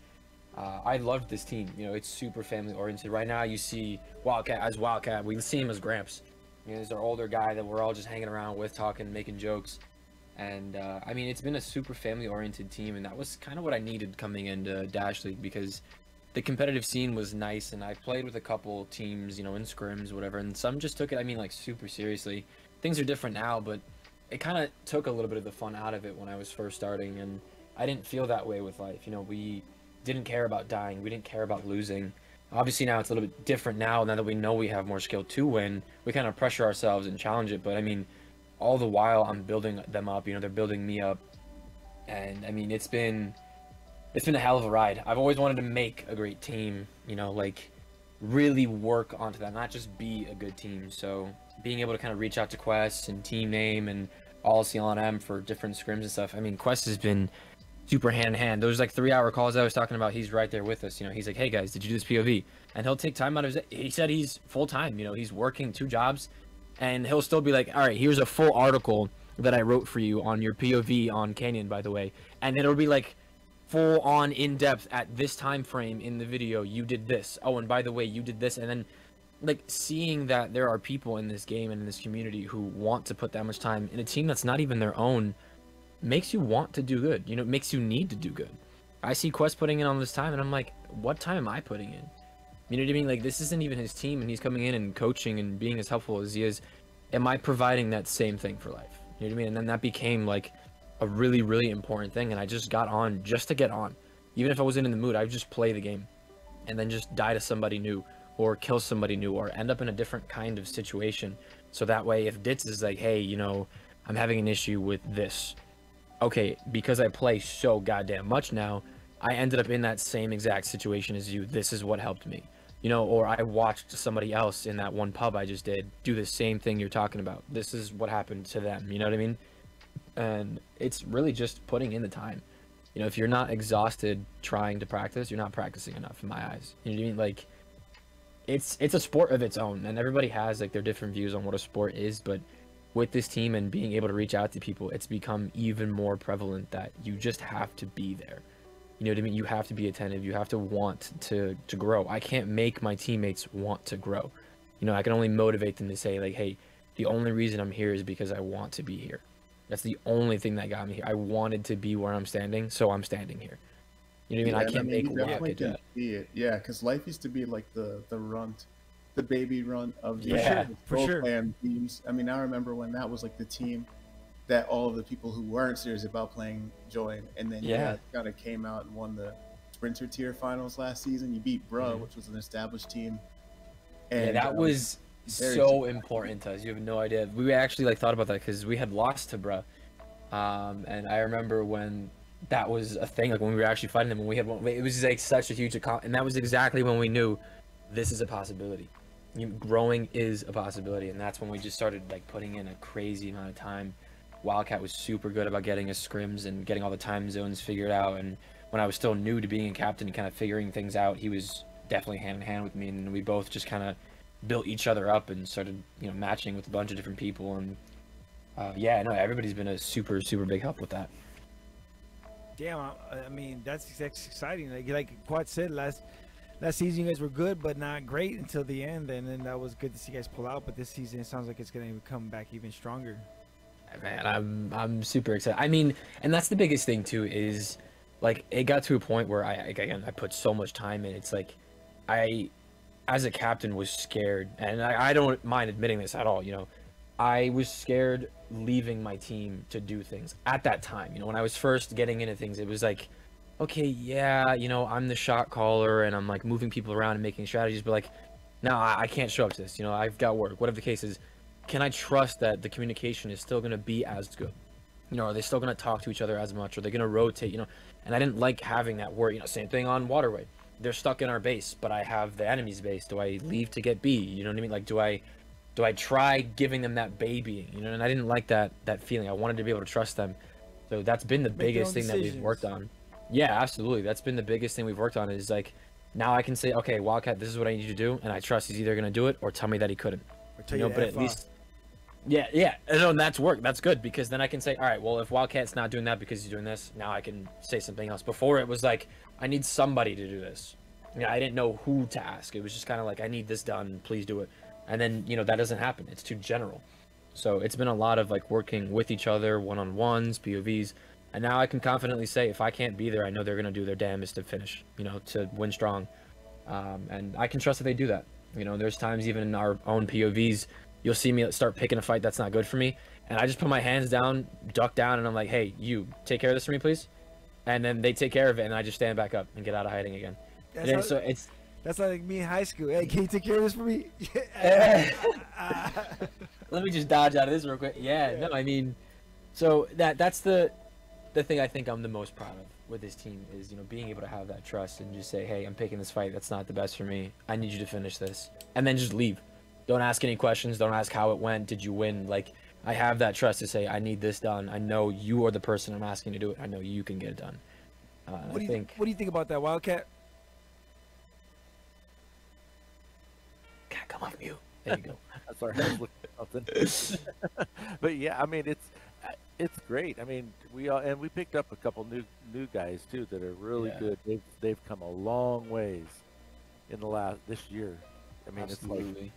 I loved this team. You know, it's super family oriented. Right now, you see Wildcat. We see him as Gramps. You know, he's our older guy that we're all just hanging around with, talking, making jokes. And I mean, it's been a super family oriented team, and that was kind of what I needed coming into Dash League, because the competitive scene was nice, and I played with a couple teams, you know, in scrims, whatever, and some just took it, I mean, like, super seriously. Things are different now, but it kind of took a little bit of the fun out of it when I was first starting, and I didn't feel that way with life. You know, we didn't care about dying. We didn't care about losing. Obviously now it's a little bit different now that we know we have more skill to win. We kind of pressure ourselves and challenge it, but I mean, all the while I'm building them up, you know, they're building me up. And I mean, it's been a hell of a ride. I've always wanted to make a great team, you know, like really work onto that, not just be a good team. So being able to kind of reach out to Quest and Team Name and all CLNM for different scrims and stuff. I mean, Quest has been super hand in hand. Those like 3-hour calls I was talking about, he's right there with us. You know, he's like, hey guys, did you do this POV? And he'll take time out of his, he said he's full time, you know, he's working 2 jobs, and he'll still be like, all right, here's a full article that I wrote for you on your POV on Canyon, by the way. And it'll be like full on in depth at this time frame in the video, you did this. Oh, and by the way, you did this. And then like seeing that there are people in this game and in this community who want to put that much time in a team that's not even their own makes you want to do good. You know, it makes you need to do good. I see Quest putting in all this time, and I'm like, what time am I putting in? You know what I mean? Like, this isn't even his team, and he's coming in and coaching and being as helpful as he is. Am I providing that same thing for life? You know what I mean? And then that became like a really important thing, and I just got on just to get on. Even if I wasn't in the mood, I would just play the game and then just die to somebody new or kill somebody new or end up in a different kind of situation. So that way, if Ditz is like, hey, you know, I'm having an issue with this. Okay, because I play so goddamn much now, I ended up in that same exact situation as you. This is what helped me. You know, or I watched somebody else in that one pub I just did do the same thing you're talking about. This is what happened to them, you know what I mean? And it's really just putting in the time. You know, if you're not exhausted trying to practice, you're not practicing enough in my eyes. You know what I mean? Like, it's a sport of its own, and everybody has like their different views on what a sport is, but with this team and being able to reach out to people, it's become even more prevalent that you just have to be there. You know what I mean? You have to be attentive. You have to want to grow. I can't make my teammates want to grow. You know, I can only motivate them to say, like, hey, the only reason I'm here is because I want to be here. That's the only thing that got me here. I wanted to be where I'm standing, so I'm standing here. You know what I mean? I can't make Wildcat do that. See it. Yeah, because life used to be like the runt, the baby runt of the pro-plan teams. I mean, I remember when that was like the team that all of the people who weren't serious about playing joined, and then kind of came out and won the Sprinter tier finals last season. You beat Bruh, which was an established team. And that was so important to us. You have no idea. We actually like thought about that because we had lost to Bruh, and I remember when that was a thing. Like when we were actually fighting them, when we had won, it was like such a huge and that was exactly when we knew this is a possibility. Growing is a possibility, and that's when we just started like putting in a crazy amount of time. Wildcat was super good about getting us scrims and getting all the time zones figured out, and when I was still new to being a captain and kind of figuring things out, he was definitely hand in hand with me, and we both just kind of built each other up and started, you know, matching with a bunch of different people, and everybody's been a super big help with that. Damn, I mean that's exciting. Like Quad said, last season you guys were good but not great until the end, and then that was good to see you guys pull out. But this season it sounds like it's gonna come back even stronger. Man, I'm super excited. I mean, and that's the biggest thing too, is like it got to a point where I put so much time in. It's like I, as a captain, was scared, and I don't mind admitting this at all. You know, I was scared leaving my team to do things at that time. You know, when I was first getting into things, it was like, okay, yeah, you know, I'm the shot caller and I'm like moving people around and making strategies, but like, no, I can't show up to this. You know, I've got work. Whatever the case is, can I trust that the communication is still going to be as good? You know, are they still going to talk to each other as much? Are they going to rotate? You know, and I didn't like having that worry. You know, same thing on Waterway. They're stuck in our base, but I have the enemy's base. Do I leave to get B? You know what I mean? Like, do I try giving them that babying? You know, and I didn't like that feeling. I wanted to be able to trust them. So that's been the biggest thing that we've worked on. Yeah, absolutely. That's been the biggest thing we've worked on is like, now I can say, okay, Wildcat, this is what I need you to do, and I trust he's either going to do it or tell me that he couldn't. You know, but at least, yeah, and that's work. That's good, because then I can say, all right, well, if Wildcat's not doing that because he's doing this, now I can say something else. Before it was like, I need somebody to do this. You know, I didn't know who to ask. It was just kind of like, I need this done, please do it. And then, you know, that doesn't happen. It's too general. So it's been a lot of like working with each other, one-on-ones, POVs. And now I can confidently say, if I can't be there, I know they're going to do their damnedest to finish, you know, to win strong. And I can trust that they do that. You know, there's times even in our own POVs, you'll see me start picking a fight that's not good for me. And I just put my hands down, duck down, and I'm like, hey, you, take care of this for me, please. And then they take care of it, and I just stand back up and get out of hiding again. That's like me in high school. Hey, can you take care of this for me? Let me just dodge out of this real quick. Yeah, no, I mean, so that's the thing I think I'm the most proud of with this team is, you know, being able to have that trust and just say, hey, I'm picking this fight. That's not the best for me. I need you to finish this. And then just leave. Don't ask any questions. Don't ask how it went. Did you win? Like, I have that trust to say, I need this done. I know you are the person I'm asking to do it. I know you can get it done. What do you think about that, Wildcat? Can't come off mute. There you go. Sorry, I was looking at something. But yeah, I mean, it's great. I mean, we picked up a couple new guys too that are really good. They've come a long ways in this year. I mean, absolutely.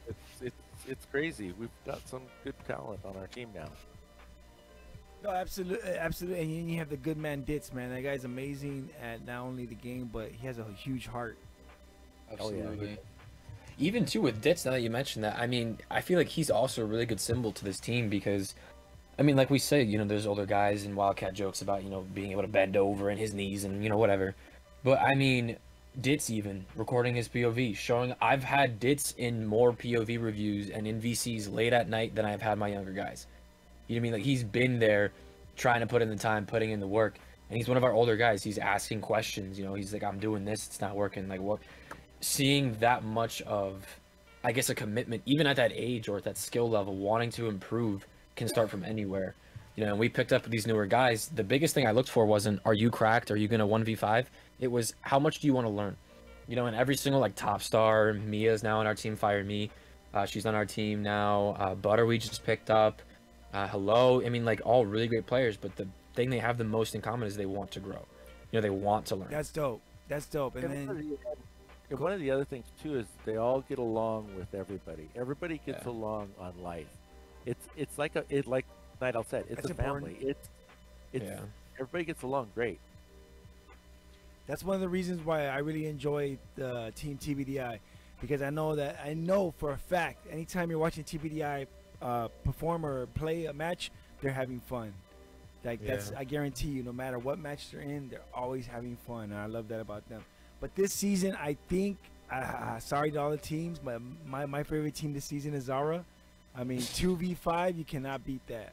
It's crazy. We've got some good talent on our team now. No, absolutely. And you have the good man Ditz, man. That guy's amazing at not only the game, but he has a huge heart. Absolutely. Oh, yeah. Even too with Ditz, now that you mentioned that, I mean, I feel like he's also a really good symbol to this team because, I mean, like we say, you know, there's older guys and Wildcat jokes about, you know, being able to bend over in his knees and, you know, whatever. But, I mean, Ditz even recording his POV, showing I've had Ditz in more POV reviews and in VCs late at night than I've had my younger guys. You know what I mean? Like, he's been there trying to put in the time, putting in the work. And he's one of our older guys. He's asking questions. You know, he's like, I'm doing this. It's not working. Like, what? Seeing that much of, I guess, a commitment, even at that age or at that skill level, wanting to improve can start from anywhere. You know, and we picked up these newer guys. The biggest thing I looked for wasn't, are you cracked? Are you going to 1v5? It was, how much do you want to learn? You know, and every single, like, top star, Mia's now on our team, Fire Me. She's on our team now. Butter we just picked up. Hello. I mean, like all really great players, but the thing they have the most in common is they want to grow. You know, they want to learn. That's dope. That's dope. And then one of the other things too is they all get along with everybody. Everybody gets along on life. It's like like Nidal said, it's That's a family. important. It's everybody gets along great. That's one of the reasons why I really enjoy the Team TBDI, because I know for a fact anytime you're watching TBDI perform or play a match, they're having fun. Like I guarantee you, no matter what match they're in, they're always having fun, and I love that about them. But this season, I think, sorry to all the teams, but my favorite team this season is Zara. I mean, 2v5, you cannot beat that.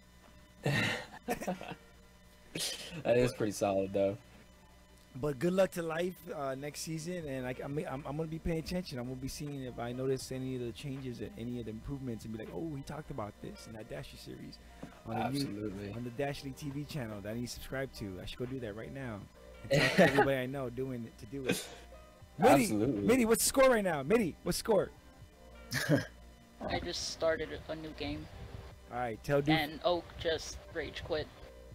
That is pretty solid, though. But good luck to Life next season, and I'm gonna be paying attention. I'm gonna be seeing if I notice any of the changes, any of the improvements, and be like, oh, he talked about this in that Dashy series on on the Dash League TV channel that I need to subscribe to. I should go do that right now and tell everybody I know to do it. Mitty, what's the score right now? Mitty, what's the score? I just started a new game. All right, tell Doofus. And Oak just rage quit.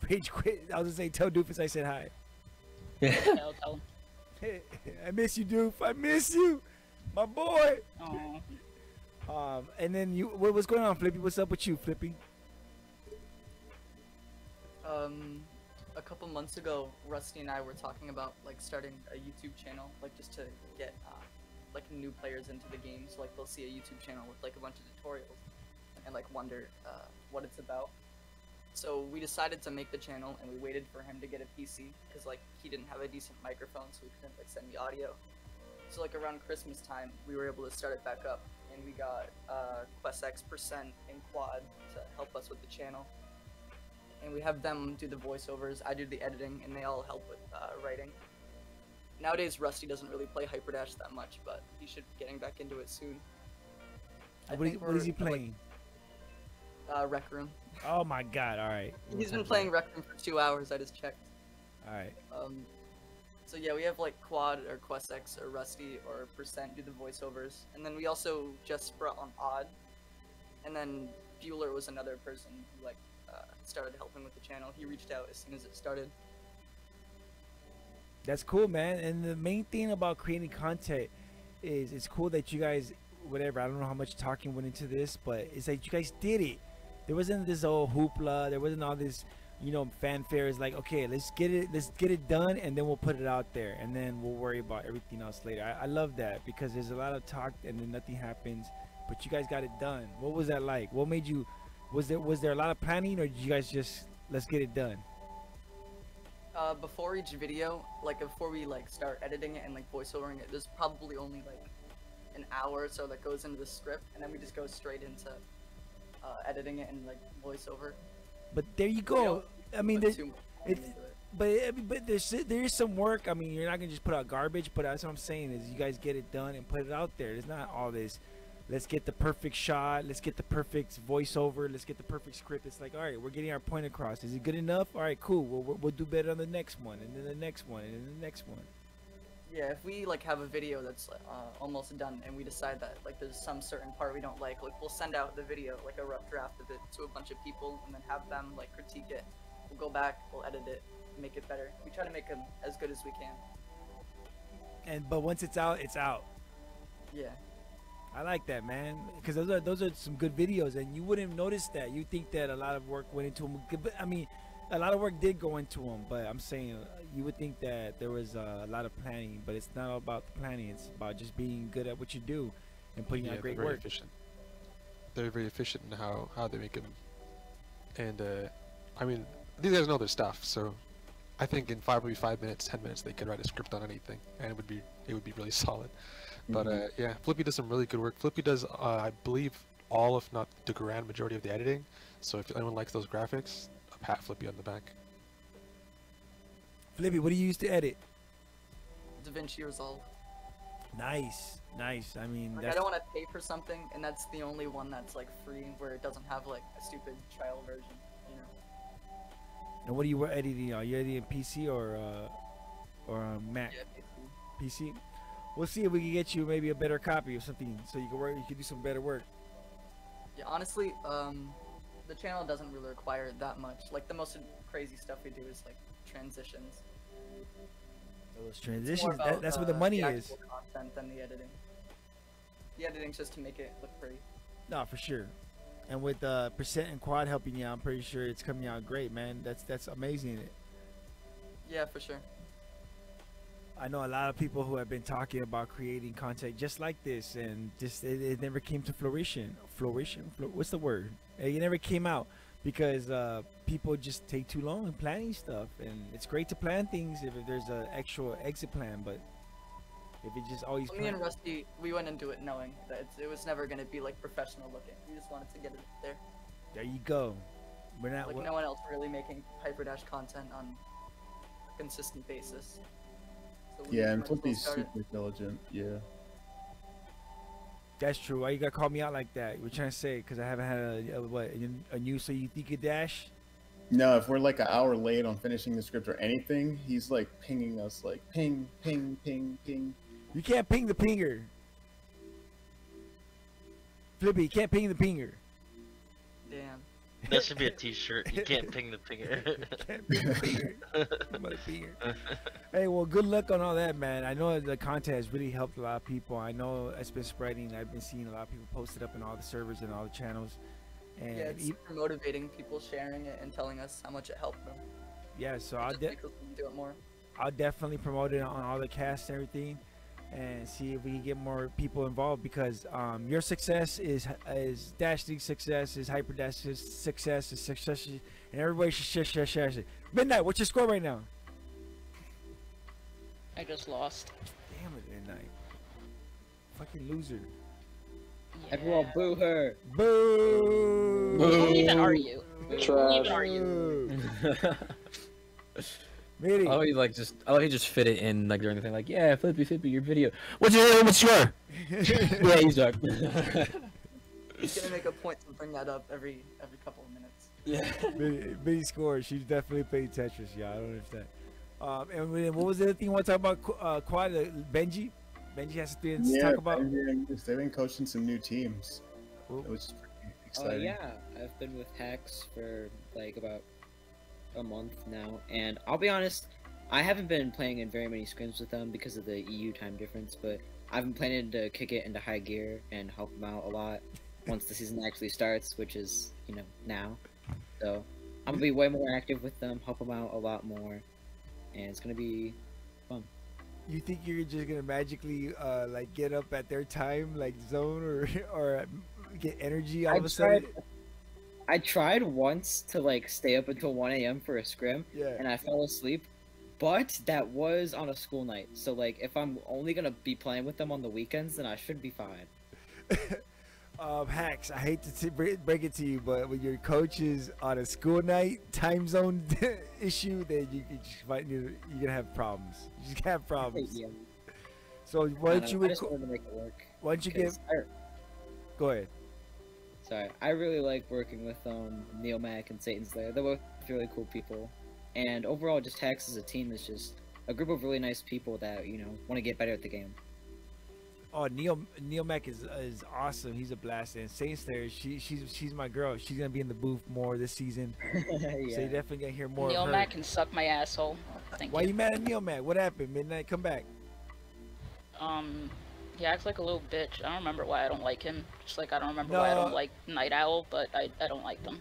Rage quit. I was gonna say, tell Doofus I said hi. Tell him. Hey, I miss you, Doof. I miss you, my boy. Aww. And then what's going on, Flippy? What's up with you, Flippy? A couple months ago, Rusty and I were talking about like starting a YouTube channel, like just to get like new players into the game. So like they'll see a YouTube channel with like a bunch of tutorials and like wonder what it's about. So we decided to make the channel, and we waited for him to get a PC because like he didn't have a decent microphone, so we couldn't like send the audio. So like around Christmas time, we were able to start it back up, and we got QuestX% and Quad to help us with the channel. And we have them do the voiceovers, I do the editing, and they all help with writing. Nowadays, Rusty doesn't really play Hyperdash that much, but he should be getting back into it soon. What is he playing? Rec Room. Oh my god, alright. He's been playing Rec Room for 2 hours, I just checked. Alright. So yeah, we have like Quad or QuestX or Rusty or Percent do the voiceovers. And then we also just brought on Odd. And then Bueller was another person who like started helping with the channel. He reached out as soon as it started. That's cool, man. And the main thing about creating content is it's cool that you guys, whatever, I don't know how much talking went into this, but it's like you guys did it. There wasn't this old hoopla. There wasn't all this, fanfare. It's like, okay, let's get it done, and then we'll put it out there, and then we'll worry about everything else later. I love that, because there's a lot of talk and then nothing happens, but you guys got it done. What was that like? What made you? Was there a lot of planning, or did you guys just let's get it done? Before each video, like before we like start editing it and like voiceovering it, there's probably only like an hour or so that goes into the script, and then we just go straight into editing it and like voiceover. But there you go. I mean, but there is some work. I mean, you're not gonna just put out garbage. But that's what I'm saying is you guys get it done and put it out there. There's not all this. Let's get the perfect shot. Let's get the perfect voiceover. Let's get the perfect script. It's like, all right, we're getting our point across. Is it good enough? All right, cool. We'll do better on the next one, and then the next one, and then the next one. Yeah, if we like have a video that's almost done, and we decide that like there's some certain part we don't like we'll send out the video, like a rough draft of it, to a bunch of people, and then have them like critique it. We'll go back, we'll edit it, make it better. We try to make them as good as we can. But once it's out, it's out. Yeah. I like that, man, because those are some good videos, and you wouldn't notice that. You think that a lot of work went into them. I mean, a lot of work did go into them, but I'm saying you would think that there was a lot of planning, but it's not all about the planning. It's about just being good at what you do and putting out great work. Efficient. They're very efficient in how they make them, and I mean, these guys know their stuff, so I think in maybe 5 minutes, 10 minutes, they could write a script on anything, and it would be really solid. But yeah, Flippy does some really good work. Flippy does, I believe, all, if not the grand majority of the editing. So if anyone likes those graphics, pat Flippy on the back. Flippy, what do you use to edit? DaVinci Resolve. Nice. I mean, like, I don't want to pay for something, and that's the only one that's like free, where it doesn't have like a stupid trial version, And what are you editing? Are you editing PC or Mac? Yeah, PC. We'll see if we can get you maybe a better copy of something, so you can do some better work. Yeah, honestly, the channel doesn't really require that much. Like the most crazy stuff we do is like transitions. Those transitions, that's where the money is. Content than the editing. The editing's just to make it look pretty. No, for sure. And with Percent and Quad helping you, I'm pretty sure it's coming out great, man. That's amazing. Yeah, for sure. I know a lot of people who have been talking about creating content just like this, and just it never came to fruition. What's the word? It never came out because people just take too long in planning stuff. And it's great to plan things if there's an actual exit plan, but if it just always. Me and Rusty, we went into it knowing that it was never gonna be like professional looking. We just wanted to get it there. There you go. We're not like no one else really making Hyperdash content on a consistent basis. So yeah, and Flippy's super diligent. Yeah. That's true. Why you gotta call me out like that? We're trying to say because I haven't had a new So You Think You Dash. No, if we're like an hour late on finishing the script or anything, he's like pinging us like ping, ping, ping, ping. You can't ping the pinger. Flippy, you can't ping the pinger. Damn. That should be a T-shirt. You can't ping the pinger. Can't ping the pinger. Mother pinger. Hey, well, good luck on all that, man. I know the content has really helped a lot of people. I know it's been spreading. I've been seeing a lot of people post it up in all the servers and all the channels. And yeah, it's super motivating. People sharing it and telling us how much it helped them. Yeah, so I'll do it more. I'll definitely promote it on all the casts and everything, and see if we can get more people involved, because your success is Dash League success, is Hyper Dash's success, is success, and everybody should share it. Midnight, what's your score right now? I just lost. Damn it, Midnight. Fucking loser. Yeah. Everyone boo her. Boo! Who even are you? Trash. Who even are you? Really? Oh, you just fit it in like during the thing, like, yeah, Flippy, your video. What's your score? Yeah, he's dark. He's gonna make a point to bring that up every couple of minutes. Yeah. Biddy score. She's definitely playing Tetris. Yeah, I don't understand. And what was the other thing you want to talk about? Quad, Benji. Benji has something to talk about. They've been coaching some new teams, which is pretty exciting. Yeah, I've been with Hex for like about a month now, and I'll be honest, I haven't been playing in very many scrims with them because of the EU time difference, but I've been planning to kick it into high gear and help them out a lot once the season actually starts, which is, now. So I'm gonna be way more active with them, help them out a lot more, and it's gonna be fun. You think you're just gonna magically like get up at their time, like zone, or get energy all of a sudden? I tried once to like stay up until 1 a.m. for a scrim, yeah, and I fell asleep. But that was on a school night, so like if I'm only gonna be playing with them on the weekends, then I should be fine. Hacks, I hate to break it to you, but when your coach is on a school night time zone issue, then you're gonna have problems. You just have problems. Yeah. So why don't you? I just wanted to make it work. Why don't you give? Go ahead. Sorry, I really like working with Neil Mac and Satan's Lair. They're both really cool people, and overall, just Hex as a team is just a group of really nice people that want to get better at the game. Oh, Neil Mac is awesome. He's a blast, and Satan's Lair, she's my girl. She's gonna be in the booth more this season. Yeah. So you're definitely gonna hear more. Neil of her. Mac can suck my asshole. Why you mad at Neil Mac? What happened? Midnight, come back. He acts like a little bitch. I don't remember why I don't like him. Just like I don't remember why I don't like Night Owl, but I don't like them.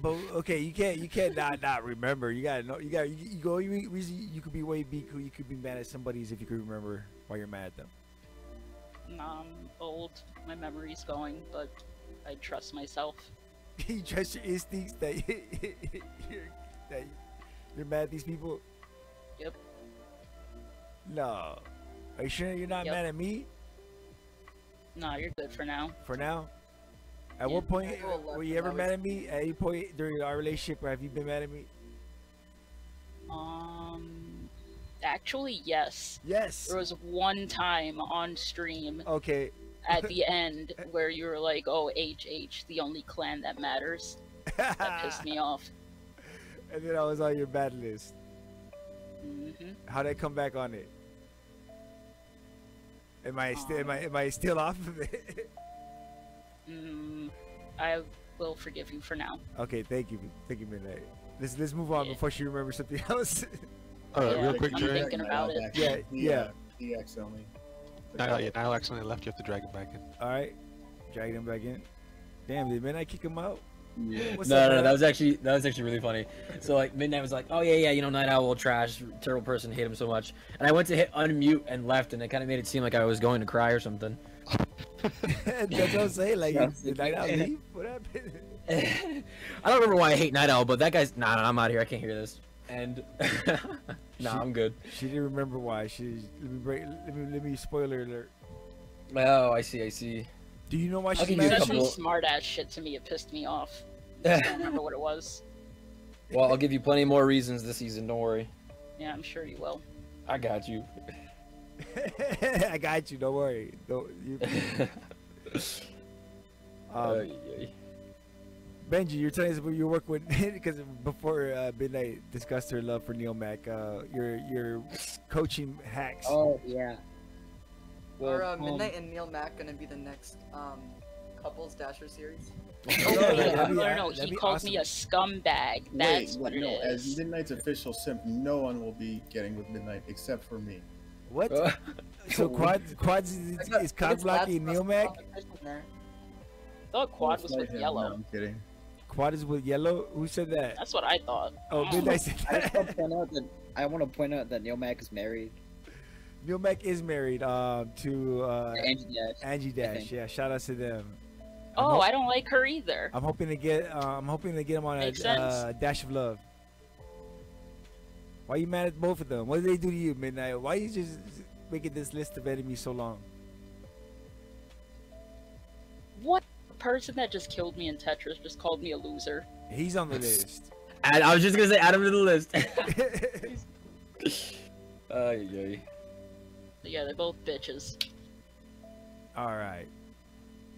But okay, you can't not remember. You gotta know. You could be you could be mad at somebody's if you could remember why you're mad at them. Nah, I'm old. My memory's going, but I trust myself. You trust your instincts that you're mad at these people? Yep. No. Are you sure you're not mad at me? Nah, you're good for now. For now? At what point were you ever mad at me? At any point during our relationship, or have you been mad at me? Actually, yes. Yes. There was one time on stream. Okay. At the end where you were like, "Oh, HH, the only clan that matters." That pissed me off. And then I was on your bad list. Mhm. How'd I come back on it? Am I still off of it? will forgive you for now. Okay, thank you, Midnight. Let's move on before she remembers something else. Real quick, I'm Dre. thinking about it. Yeah. EX only. Niall accidentally left. You have to drag him back in. All right, drag him back in. Damn, did Midnight kick him out? Yeah. No, that was actually really funny. So like Midnight was like, oh yeah, you know, Night Owl trash, terrible person, hate him so much. And I went to hit unmute and left, and it kind of made it seem like I was going to cry or something. That's what I'm saying. Like, did Night Owl leave? What happened? I don't remember why I hate Night Owl, but that guy's nah, I'm out of here. I can't hear this. And I'm good. She didn't remember why. Let me spoiler alert. Oh, I see. Do you know why She she said some smart ass shit to me. It pissed me off. I don't remember what it was. Well, I'll give you plenty more reasons this season. Don't worry. Yeah, I'm sure you will. I got you. I got you. Don't worry. Don't you. Benji, you're telling us about your work with because before Midnight discussed her love for Neil Mac, your coaching hacks. Oh yeah. Are Midnight and Neil Mac gonna be the next couples Dasher series? No, he called me a scumbag. That's what it is. As Midnight's official simp, no one will be getting with Midnight except for me. What? So Quads is cock blocking Neil Mac? I thought Quad was with Yellow. No, I'm kidding. Quad is with Yellow? Who said that? That's what I thought. Oh, Midnight said that. I want to point out that Neil Mac is married. Neil Mac is married to Angie Dash. Yeah, shout out to them. Oh, I don't like her either. I'm hoping to get him on a Dash of Love. Why you mad at both of them? What did they do to you, Midnight? Why you just making this list of enemies so long? What person that just killed me in Tetris just called me a loser? He's on the list. And I was just gonna say add him to the list. Yeah, they're both bitches. All right.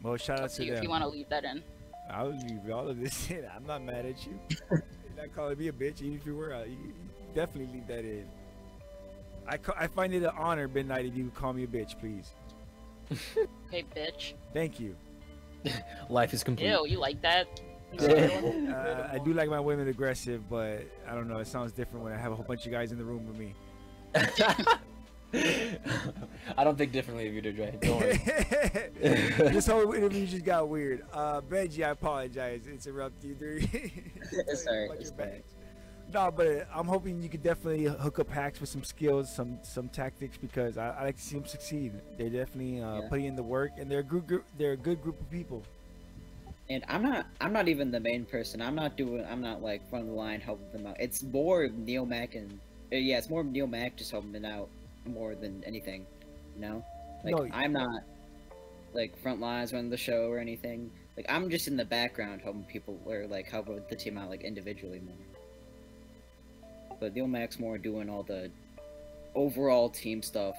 Well, shout out to them. If you want to leave that in. I'll leave all of this in. I'm not mad at you. You're not calling me a bitch. Even if you were, you definitely leave that in. I find it an honor, Midnight, if you would call me a bitch, please. Hey, bitch. Thank you. Life is complete. Ew, you like that? I do like my women aggressive, but I don't know. It sounds different when I have a whole bunch of guys in the room with me. I don't think differently of you, Dre. Don't worry. This whole interview just got weird. Benji, I apologize. Interrupt you, dude. It's alright. No, but I'm hoping you could definitely hook up hacks with some skills, some tactics, because I like to see them succeed. They're definitely putting in the work, and they're a good group. They're a good group of people. And I'm not even the main person. I'm not like front of the line helping them out. It's more Neil Mac and it's more Neil Mac just helping them out more than anything, you know. Like no, I'm not like front lines running the show or anything. Like I'm just in the background helping people or like helping the team out like individually more. But Neil Mac's more doing all the overall team stuff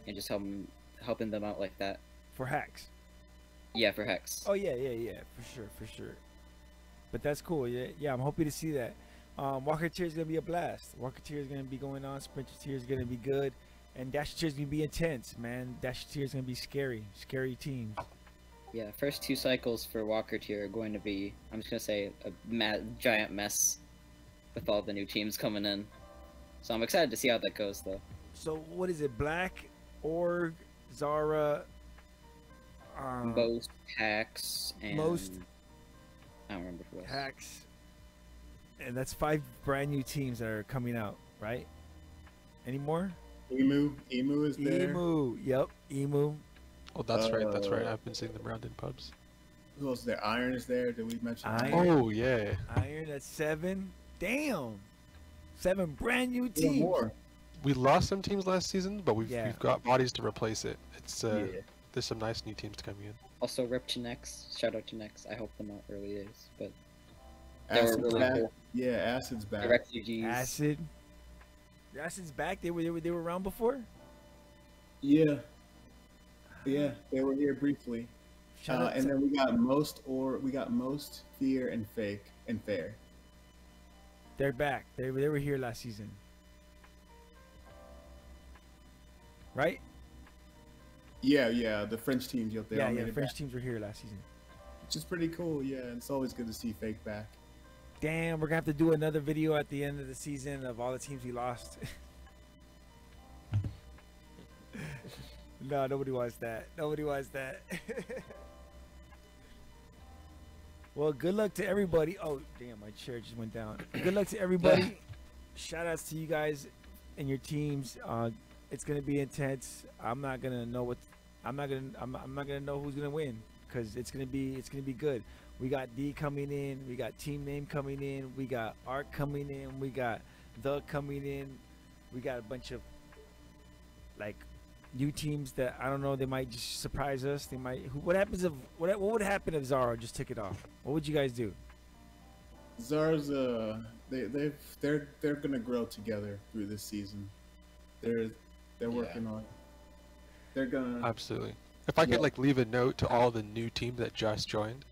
and just helping them out like that. For hacks. Yeah, for Hex. Oh yeah, for sure. But that's cool. Yeah, I'm hoping to see that. Walker Tier is gonna be a blast. Walker Tier is gonna be going on. Sprinter Tier is gonna be good, and Dash Tier is gonna be intense, man. Dash Tier is gonna be scary team. Yeah, first 2 cycles for Walker Tier are going to be, I'm just gonna say, a giant mess with all the new teams coming in. So I'm excited to see how that goes, though. So what is it? Black, Org, Zara. Most hacks and most I don't remember who else. Hacks, and that's 5 brand new teams that are coming out, right? Any more? Emu is there. Emu. Oh, that's right. I've been seeing them around in pubs. Who else is there? Iron is there. Did we mention Iron? Oh yeah. Iron at 7. Damn. 7 brand new teams. More. We lost some teams last season, but we've got bodies to replace it. It's there's some nice new teams coming in. Also, rip to Nex. Shout out to Nex. I helped them out early days, but they were really cool. Yeah, Acid's back. The refugees. Acid's back. They were around before. Yeah, they were here briefly. And then we got Most, Fear, and Fake, and Fair. They're back. They were here last season, right? Yeah, the French teams out there. Yeah, the French teams were here last season. which is pretty cool. Yeah, and it's always good to see Fake back. Damn, we're gonna have to do another video at the end of the season of all the teams we lost. No, nobody wants that. Nobody wants that. Well, good luck to everybody. Oh, damn, my chair just went down. Good luck to everybody. Shout outs to you guys and your teams. It's gonna be intense. I'm not gonna know who's gonna win because it's gonna be good. We got D coming in. We got team name coming in. We got Art coming in. We got the coming in. We got a bunch of like new teams that I don't know. They might just surprise us. They might. What happens if what would happen if Zara just took it off? What would you guys do? Zara's they're gonna grow together through this season. They're working on. They're gonna absolutely. If I could like leave a note to all the new teams that just joined,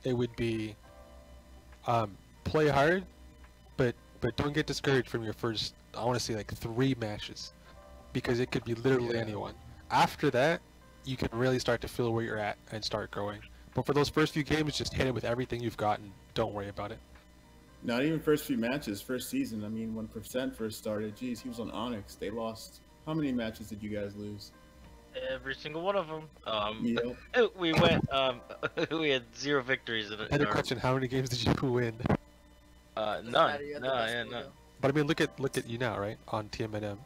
it would be, play hard, but don't get discouraged from your first. I want to say like 3 matches, because it could be literally anyone. After that, you can really start to feel where you're at and start growing. But for those first few games, just hit it with everything you've got and don't worry about it. Not even first few matches, first season. I mean, when Percent first started, geez, he was on Onyx. They lost. How many matches did you guys lose? Every single one of them. Yep. We went. We had 0 victories in it. Better question: how many games did you win? None. No. But I mean, look at you now, right? On TMNM.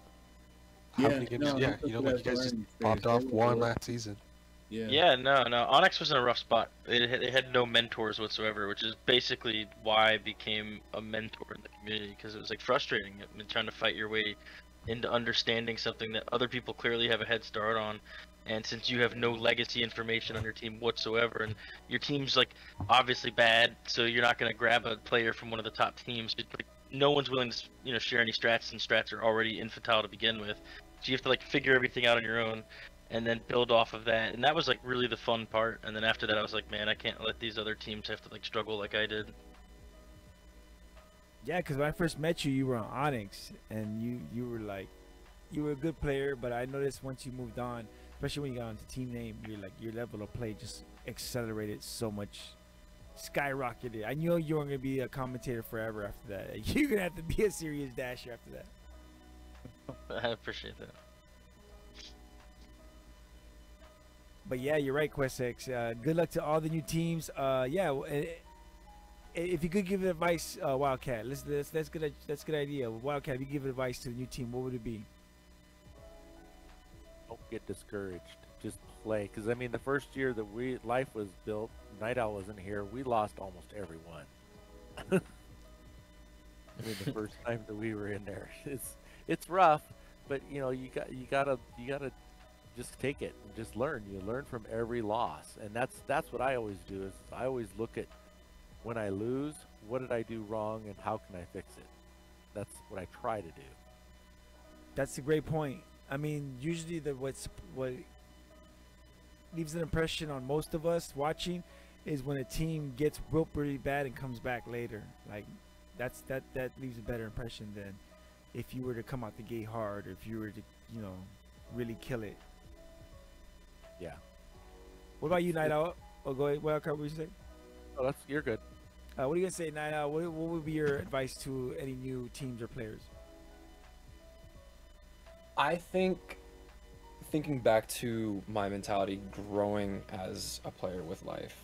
How many games? You know, like you guys just popped off one last season. Yeah, no. Onyx was in a rough spot. They had no mentors whatsoever, which is basically why I became a mentor in the community, because it was like frustrating. I mean, trying to fight your way into understanding something that other people clearly have a head start on, and since you have no legacy information on your team whatsoever, and your team's like obviously bad, so you're not going to grab a player from one of the top teams. Like, no one's willing to share any strats, and strats are already infantile to begin with. So you have to like figure everything out on your own, and then build off of that. And that was like really the fun part. And then after that, I was like, man, I can't let these other teams have to like struggle like I did. Yeah, because when I first met you, you were on Onyx, and you were a good player. But I noticed once you moved on, especially when you got onto team name, your level of play just accelerated so much, skyrocketed. I knew you weren't gonna be a commentator forever after that. You're gonna have to be a serious dasher after that. I appreciate that. But yeah, you're right, QuestX. Good luck to all the new teams. If you could give advice, Wildcat, that's good idea. Wildcat, if you give advice to the new team, what would it be? Don't get discouraged. Just play. Because, I mean, the first year that Life was built, Night Owl wasn't here, we lost almost everyone. I mean, the first time that we were in there. It's rough, but, you know, you gotta just take it and just learn. You learn from every loss. And that's what I always do, is I always look at, when I lose, what did I do wrong and how can I fix it? That's what I try to do. That's a great point. I mean, usually what leaves an impression on most of us watching is when a team gets real pretty bad and comes back later. Like that leaves a better impression than if you were to come out the gate hard, or if you were to, really kill it. Yeah. What about you, Night Owl? Oh, go ahead. What would you say? Oh, you're good. What are you gonna say, Night Owl? What would be your advice to any new teams or players? I think, thinking back to my mentality growing as a player with Life,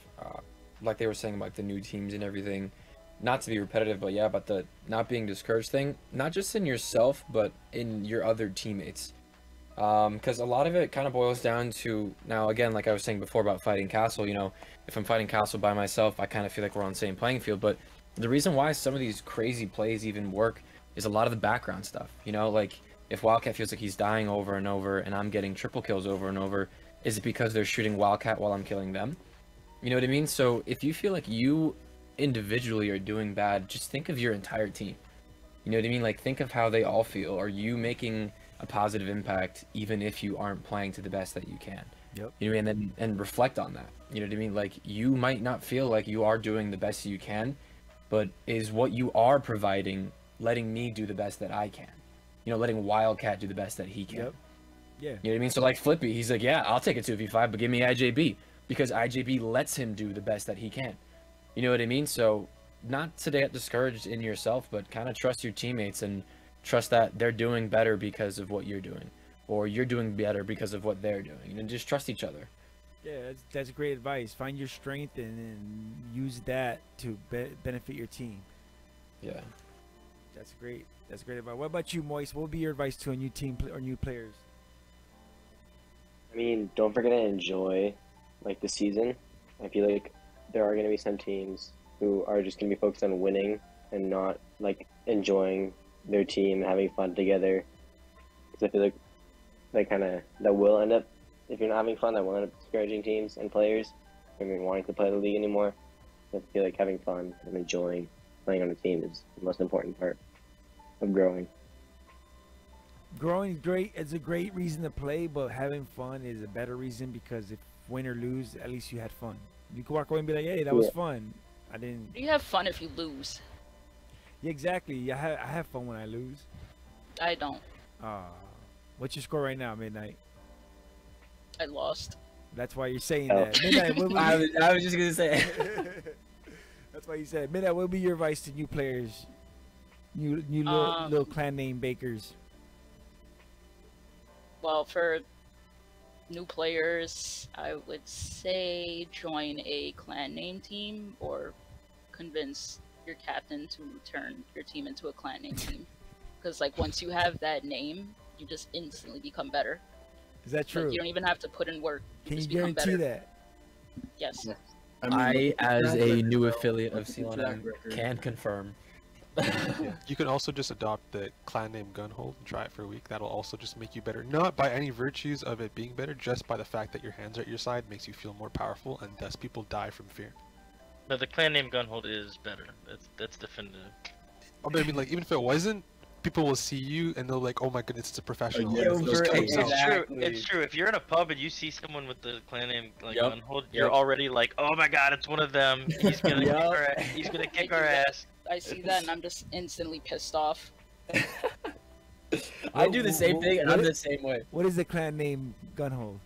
like they were saying about the new teams and everything, not to be repetitive, but yeah, about the not being discouraged thing, not just in yourself, but in your other teammates. Because a lot of it kind of boils down to, now again, like I was saying before about fighting Castle, if I'm fighting Castle by myself, I kind of feel like we're on the same playing field. But the reason why some of these crazy plays even work is a lot of the background stuff. Like if Wildcat feels like he's dying over and over and I'm getting triple kills over and over, is it because they're shooting Wildcat while I'm killing them? You know what I mean? So if you feel like you individually are doing bad, just think of your entire team. You know what I mean? Like, think of how they all feel. Are you making a positive impact even if you aren't playing to the best that you can? Yep. You know what I mean? And reflect on that. You know what I mean? Like, you might not feel like you are doing the best you can, but is what you are providing letting me do the best that I can? Letting Wildcat do the best that he can. Yep. Yeah. You know what I mean? So like Flippy, he's like, yeah, I'll take a 2v5, but give me IJB. because IJB lets him do the best that he can. You know what I mean? So not to get discouraged in yourself, but kind of trust your teammates and trust that they're doing better because of what you're doing, or you're doing better because of what they're doing, and just trust each other. Yeah, that's great advice. Find your strength and use that to benefit your team. Yeah, that's great. That's great advice. What about you, Moist? What would be your advice to a new team or new players? I mean, don't forget to enjoy like the season. I feel like there are going to be some teams who are just going to be focused on winning and not like enjoying their team and having fun together. Because I feel like that will end up, if you're not having fun, that will end up discouraging teams and players from even wanting to play the league anymore. I feel like having fun and enjoying playing on a team is the most important part of growing. Growing great is a great reason to play, but having fun is a better reason, because if win or lose, at least you had fun. You can walk away and be like, hey, that was fun. I didn't. You have fun if you lose. Yeah, exactly. I have fun when I lose. I don't. What's your score right now, Midnight? I lost. That's why you're saying that. Midnight, I was just gonna say. That's why you said. Midnight, what would be your advice to new players? New little clan name bakers. Well, for new players, I would say join a clan name team or convince your captain to turn your team into a clan name team. Because like once you have that name, you just instantly become better. Is that true? Like, you don't even have to put in work. Can you guarantee that? Yes. I as a new affiliate of CLNM, can confirm. You can also just adopt the clan name Gunhold and try it for a week. That'll also just make you better. Not by any virtues of it being better, just by the fact that your hands are at your side makes you feel more powerful, and thus people die from fear. But the clan name Gunhold is better. That's definitive. Oh, but I mean, like, even if it wasn't, people will see you and they'll like, oh my goodness, it's a professional. It's true. It's true. If you're in a pub and you see someone with the clan name like Gunhold, you're already like, oh my god, it's one of them. He's gonna kick our ass. He's gonna kick our ass. I see that and I'm just instantly pissed off. I do the same thing, and I'm the same way. What is the clan name Gunhold?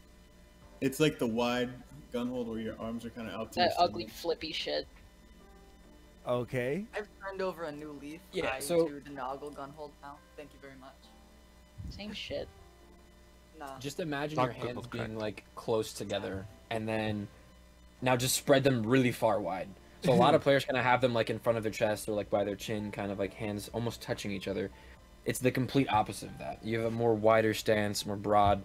It's like the wide gunhold where your arms are kind of out to That ugly flippy shit. Okay. I've turned over a new leaf. Yeah, I so- do the Noggle gunhold now. Thank you very much. Same shit. Nah. Just imagine Not your good, hands okay. being like close together, and then now just spread them really far wide. So a lot of players kind of have them like in front of their chest or like by their chin, kind of like hands almost touching each other. It's the complete opposite of that. You have a more wider stance, more broad,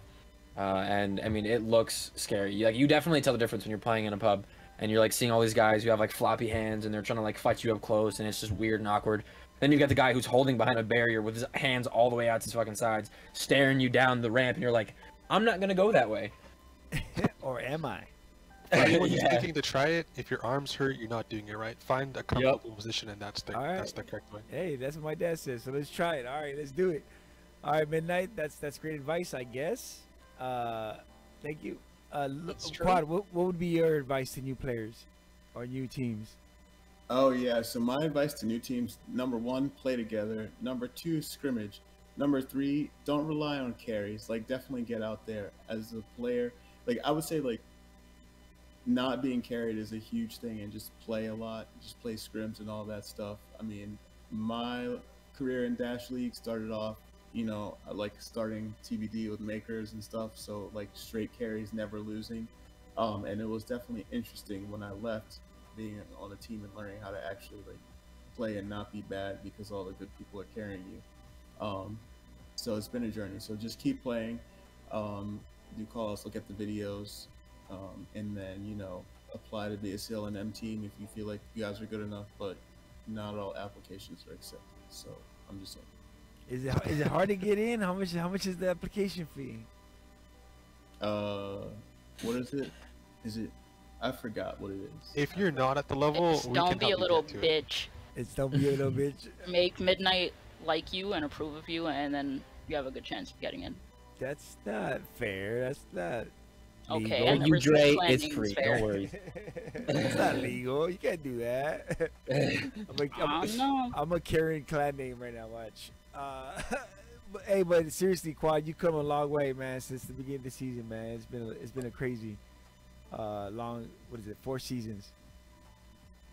and I mean it looks scary. You definitely tell the difference when you're playing in a pub and you're like seeing all these guys who have like floppy hands and they're trying to like fight you up close, and it's just weird and awkward. Then you've got the guy who's holding behind a barrier with his hands all the way out to his fucking sides, staring you down the ramp, and you're like, I'm not gonna go that way. Or am I? For anyone who's thinking to try it, if your arms hurt, you're not doing it right. Find a comfortable position, and that's the correct way. Hey, that's what my dad says. So let's try it. All right, let's do it. All right, Midnight. That's great advice, I guess. Thank you. Quad, what would be your advice to new players or new teams? Oh yeah, so my advice to new teams: number 1, play together. Number 2, scrimmage. Number 3, don't rely on carries. Like, definitely get out there as a player. Like, I would say, like, not being carried is a huge thing, and just play a lot, just play scrims and all that stuff. I mean, my career in Dash League started off, you know, like starting TBD with makers and stuff, so like straight carries, never losing. And it was definitely interesting when I left being on a team and learning how to actually like play and not be bad because all the good people are carrying you. So it's been a journey. So just keep playing, do calls, look at the videos, and then, you know, apply to be a CLNM team if you feel like you guys are good enough, but not all applications are accepted. So I'm just saying. Is it hard to get in? How much is the application fee? What is it? Is it? I forgot what it is. If you're not at the level, It's we don't can be help a you little get to it. bitch. It's don't be a little bitch. Make Midnight like you and approve of you, and then you have a good chance of getting in. That's not fair. That's not Okay, legal. I never said Dre, planning it's is free. fair. Don't worry. It's not legal. You can't do that. I'm a carrying clan name right now. Watch. But seriously, Quad, you come a long way, man, since the beginning of the season, man. It's been a crazy. long. What is it? 4 seasons.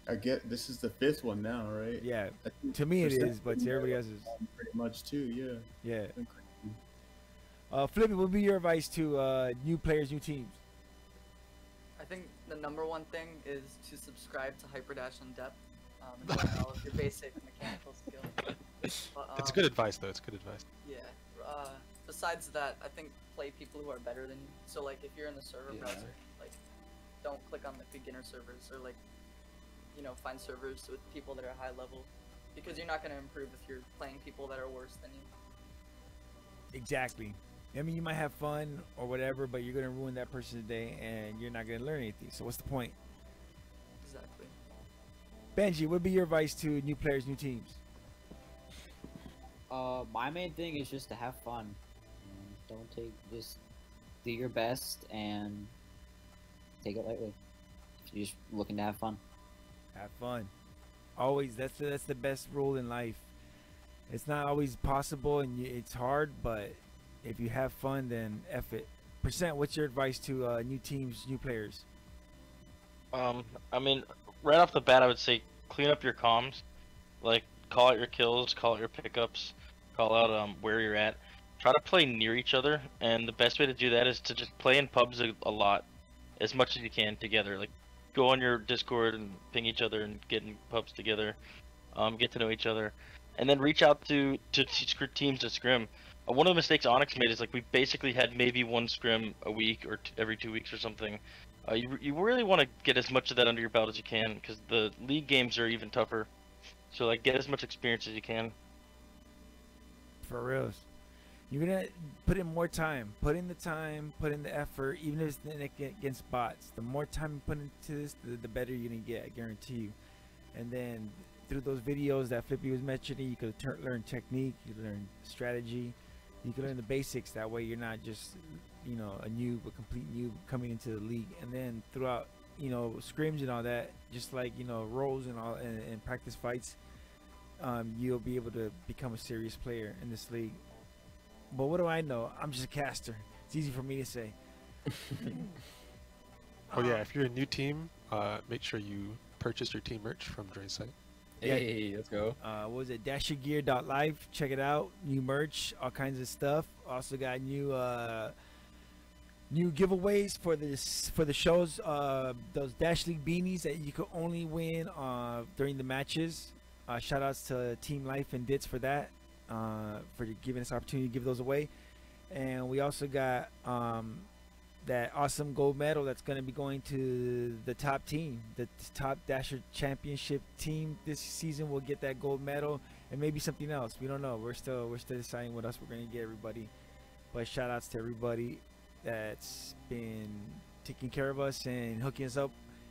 I get this is the 5th one now, right? Yeah. I think To me it percent is, but to everybody else is pretty much too. Yeah. yeah. It's been crazy. Flippy, what would be your advice to new players, new teams? I think the number one thing is to subscribe to Hyperdash in depth. And learn all of your basic mechanical skills. But, It's good advice, though. It's good advice. Yeah. Besides that, I think play people who are better than you. So like, if you're in the server browser, like, don't click on the beginner servers, or like, you know, find servers with people that are high level, because you're not going to improve if you're playing people that are worse than you. Exactly. I mean, you might have fun or whatever, but you're gonna ruin that person's day, and you're not gonna learn anything. So what's the point? Exactly. Benji, what would be your advice to new players, new teams? My main thing is just to have fun. Just do your best and take it lightly. You're just looking to have fun. Have fun. Always. That's the best rule in life. It's not always possible, and it's hard, but if you have fun, then F it. Percent, what's your advice to new teams, new players? I mean, right off the bat, I would say clean up your comms. Like, call out your kills, call out your pickups, call out where you're at. Try to play near each other, and the best way to do that is to just play in pubs a lot, as much as you can together. Like, go on your Discord and ping each other and get in pubs together, get to know each other, and then reach out to teams to scrim. One of the mistakes Onyx made is, like, we basically had maybe one scrim a week or every 2 weeks or something. You really want to get as much of that under your belt as you can, because the league games are even tougher. So, like, get as much experience as you can. For reals. You're gonna put in more time. Put in the time, put in the effort, even if it's against bots. The more time you put into this, the better you're gonna get, I guarantee you. And then through those videos that Flippy was mentioning, you could learn technique, you could learn strategy, you can learn the basics. That way you're not just, you know, a complete noob coming into the league. And then throughout, you know, scrims and all that, just like, you know, roles and all, and practice fights, you'll be able to become a serious player in this league. But what do I know? I'm just a caster. It's easy for me to say. Oh yeah, if you're a new team, make sure you purchase your team merch from Dre's site. Hey, let's go. What was it? DasherGear.live. Check it out. New merch, all kinds of stuff. Also got new giveaways for the shows. Those Dash League beanies that you could only win during the matches. Shout outs to Team Life and Ditz for that. For giving us opportunity to give those away. And we also got that awesome gold medal that's going to be going to the top team. The top Dasher Championship team this season will get that gold medal, and maybe something else. We don't know. We're still deciding what else we're going to get everybody. But shout outs to everybody that's been taking care of us and hooking us up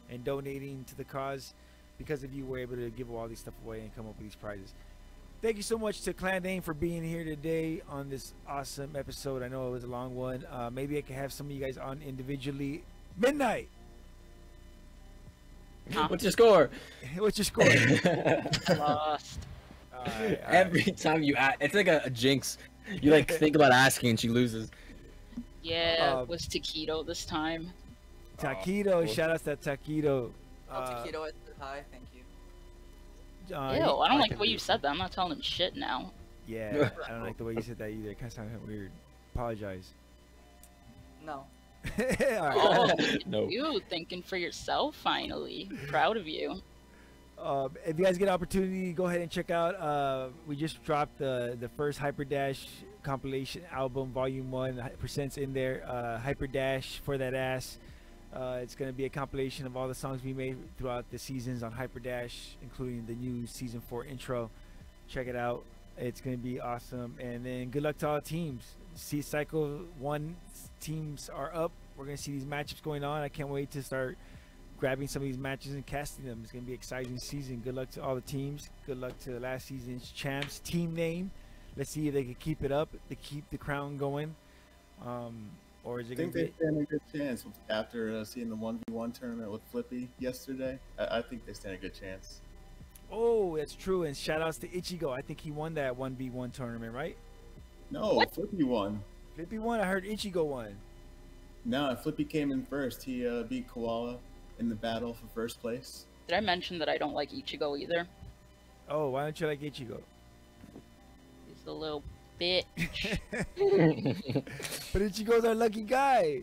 and donating to the cause. Because of you, we're able to give all these stuff away and come up with these prizes. Thank you so much to Clan Dane for being here today on this awesome episode. I know it was a long one. Maybe I can have some of you guys on individually. Midnight! What's your score? What's your score? Lost. Every time you ask, it's like a jinx. You like think about asking and she loses. Yeah, it was Taquito this time. Taquito, shout out to Taquito. Taquito, I said hi, thank you. Ew, I don't like the way you said that. I'm not telling him shit now. Yeah, I don't like the way you said that either. It kind of sounded weird. Apologize. No. Oh, No. you thinking for yourself finally. Proud of you. If you guys get an opportunity, go ahead and check out. We just dropped the first Hyperdash compilation album, Volume 1. Percent's in there. Hyperdash for that ass. It's going to be a compilation of all the songs we made throughout the seasons on Hyperdash, including the new Season 4 intro. Check it out. It's going to be awesome. And then good luck to all teams. See, Cycle 1 teams are up. We're going to see these matchups going on. I can't wait to start grabbing some of these matches and casting them. It's going to be an exciting season. Good luck to all the teams. Good luck to last season's champs. Team name. Let's see if they can keep it up, to keep the crown going. Or is it I think they stand a good chance after seeing the 1v1 tournament with Flippy yesterday. I think they stand a good chance. Oh, that's true. And shout outs to Ichigo. I think he won that 1v1 tournament, right? No, What? Flippy won. Flippy won. I heard Ichigo won. No, Flippy came in first. He beat Koala in the battle for first place. Did I mention that I don't like Ichigo either? Oh, why don't you like Ichigo? He's a little bitch. But Ichigo's our lucky guy.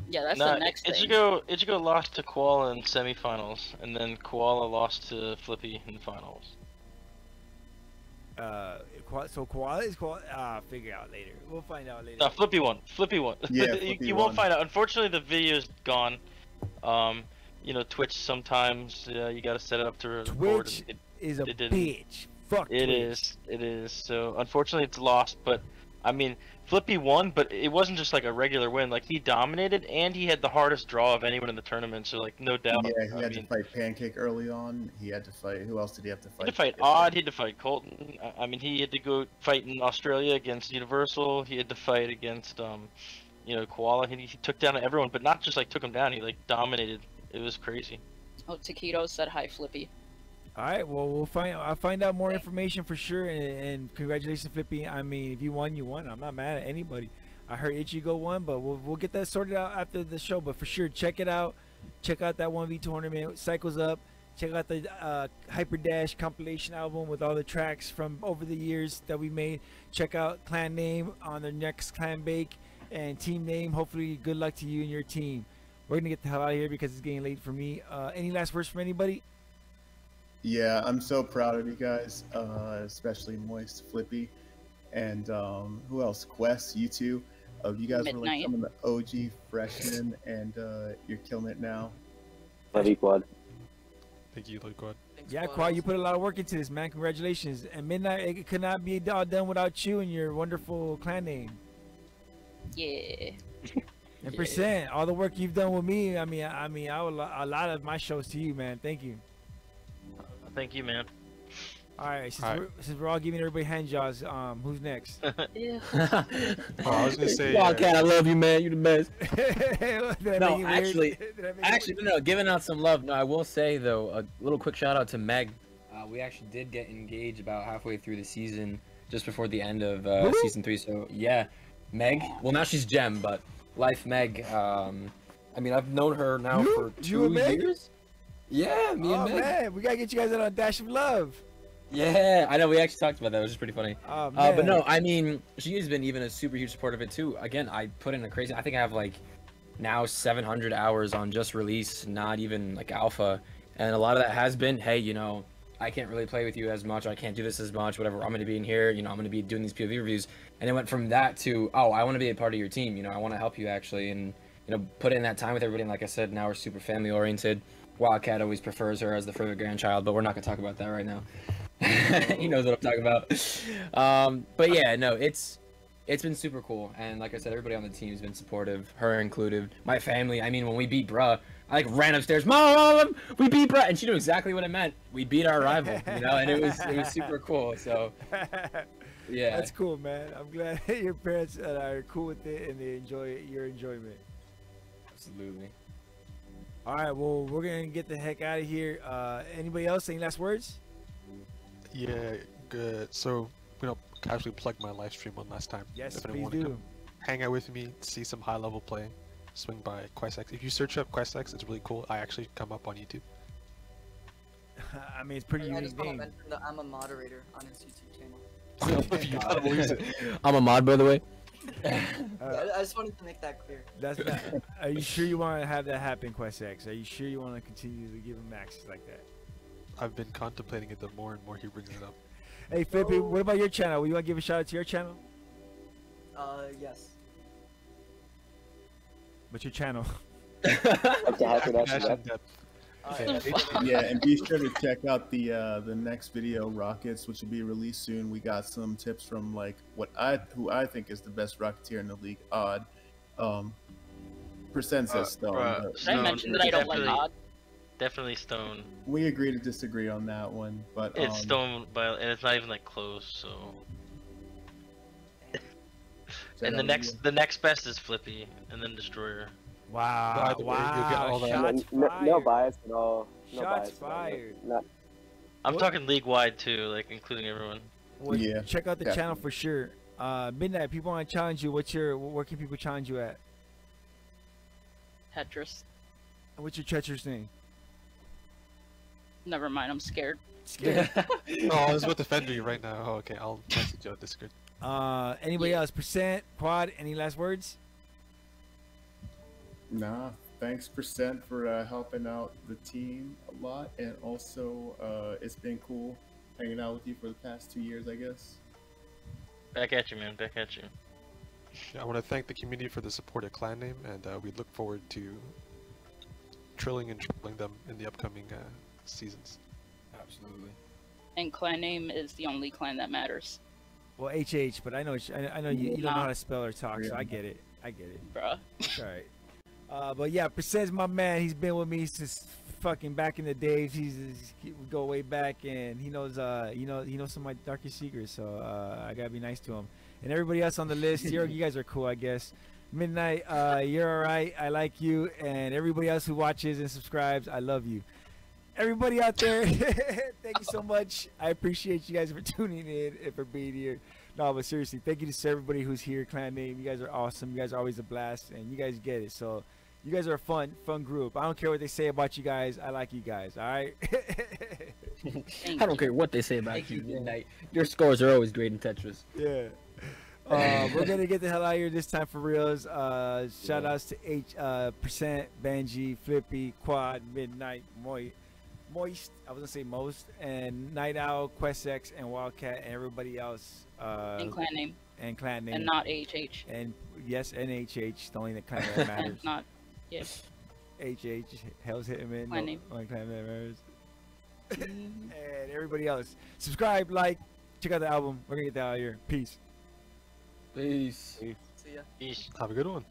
Yeah, that's the next thing. Ichigo lost to Koala in semifinals, and then Koala lost to Flippy in the finals. So Koala is Koala. Figure out later. We'll find out later. No, Flippy won. Flippy won. Yeah, you won't find out. Unfortunately, the video's gone. You know, Twitch sometimes you gotta set it up to record. Twitch is a bitch. Fuck It Twitch. is. It is. So unfortunately, it's lost. But I mean, Flippy won, but it wasn't just like a regular win. Like he dominated, and he had the hardest draw of anyone in the tournament. So like, no doubt. Yeah, he had to fight Pancake early on. He had to fight. Who else did he have to fight? He had to fight Odd. He had to fight Colton. I mean, he had to go fight in Australia against Universal. He had to fight against you know, Koala. He took down everyone, but not just like took him down. He like dominated. It was crazy. Oh, Taquito said hi, Flippy. All right, well, I'll find out more information for sure, and congratulations, Flippy. I mean, if you won, you won. I'm not mad at anybody. I heard Ichigo won, but we'll get that sorted out after the show. But for sure, check it out. Check out that 1v tournament. Cycles up. Check out the Hyper Dash compilation album with all the tracks from over the years that we made. Check out Clan Name on their next Clan Bake and Team Name. Hopefully, good luck to you and your team. We're gonna get the hell out of here because it's getting late for me. Any last words from anybody? Yeah, I'm so proud of you guys, especially Moist, Flippy, and who else? Quest, you two. You guys were like some of the OG freshmen, and you're killing it now. Love you, Quad. Thank you, Quad. Yeah, Quad, you put a lot of work into this, man. Congratulations. And Midnight, it could not be all done without you and your wonderful Clan Name. Yeah. And Percent, all the work you've done with me. I owe a lot of my shows to you, man. Thank you. Thank you, man. All right, since we're all giving everybody hand jobs, who's next? I was gonna say. Wildcat, I love you, man. You the best. No, actually, no. Giving out some love. No, I will say though, a little quick shout out to Meg. We actually did get engaged about halfway through the season, just before the end of season 3. So yeah, Meg. Well, now she's Gem, but Life Meg. I mean, I've known her now for 2 years. Yeah, me and Meg. Oh man, we gotta get you guys on a dash of love. Yeah, I know. We actually talked about that. It was just pretty funny. Oh, man. But no, I mean, she has been even a super huge support of it too. Again, I put in a crazy. I think I have like now 700 hours on just release, not even like alpha, and a lot of that has been, hey, you know, I can't really play with you as much. I can't do this as much. Whatever. I'm gonna be in here. You know, I'm gonna be doing these POV reviews, and it went from that to, oh, I want to be a part of your team. You know, I want to help you actually, and you know, put in that time with everybody. And like I said, now we're super family oriented. Wildcat always prefers her as the further grandchild, but we're not gonna talk about that right now. He knows what I'm talking about. But yeah, no, it's been super cool, and like I said, everybody on the team has been supportive, her included. My family, I mean, when we beat Bruh, I like ran upstairs, Mom, we beat Bruh, and she knew exactly what it meant. We beat our rival, you know, and it was super cool. So yeah, that's cool, man. I'm glad your parents are cool with it and they enjoy your enjoyment. Absolutely. All right, well, we're gonna get the heck out of here. Anybody else? Any last words? Yeah, good. So, you know, casually plug my live stream one last time. Yes, if please anyone do. Come hang out with me, see some high level play, swing by QuestX. If you search up QuestX, it's really cool. I actually come up on YouTube. I mean, it's pretty I unique just want to name. mention that I'm a moderator on his YouTube channel. I'm a mod, by the way. I just wanted to make that clear. That's not. Are you sure you want to have that happen, QuestX? Are you sure you want to continue to give him access like that? I've been contemplating it the more and more he brings it up. Hey, Flippy, what about your channel? You want to give a shout out to your channel? Yes. What's your channel? Yeah, and be sure to check out the next video, Rockets, which will be released soon. We got some tips from like who I think is the best Rocketeer in the league, Odd. Percent says Stone. Did I mention that I don't like Odd? Definitely Stone. We agree to disagree on that one, but it's Stone, and it's not even like close. So. And the next best is Flippy, and then Destroyer. Wow! Wow! Shots fired. No bias at all. No Shots bias fired. I'm talking league wide too, like including everyone. Well, yeah. Check out the channel for sure. Midnight, people want to challenge you. Where can people challenge you at? Tetris. And what's your treacherous name? Never mind, I'm scared. Scared. No, I was about to defend you right now. Oh, okay, I'll message you on Discord. Anybody else? Percent, Quad, any last words? Nah, thanks Percent for helping out the team a lot, and also it's been cool hanging out with you for the past 2 years, I guess. Back at you, man. Back at you. Yeah, I want to thank the community for the support at Clan Name, and we look forward to trilling and tripling them in the upcoming seasons. Absolutely. And clan name is the only clan that matters. Well, HH, but I know you don't know how to spell or talk, so I get it. Bruh. It's all right. But yeah, Percent's my man. He's been with me since fucking back in the days. We go way back, and he knows some of my darkest secrets. So I gotta be nice to him. And everybody else on the list, you guys are cool, I guess. Midnight, you're all right. I like you, and everybody else who watches and subscribes, I love you. Everybody out there, thank you so much. I appreciate you guys for tuning in and for being here. No, but seriously, thank you to everybody who's here. Clan Name, you guys are awesome. You guys are always a blast, and you guys get it. So you guys are a fun group. I don't care what they say about you guys. I like you guys. All right. I don't care what they say about you, Midnight. Your scores are always great in Tetris. Yeah. We're gonna get the hell out of here this time for reals. Shout outs to Percent, Benji, Flippy, Quad, Midnight, Moist, I was gonna say Most, and Night Owl, QuestX, and Wildcat, and everybody else. And clan name. And clan name. And not HH. And yes, NHH, the only clan that matters. Not, yes. HH, Hell's Hitman. Clan name. Only clan that matters. And everybody else. Subscribe, like, check out the album. We're gonna get that out of here. Peace. Peace. See ya. Peace. Have a good one.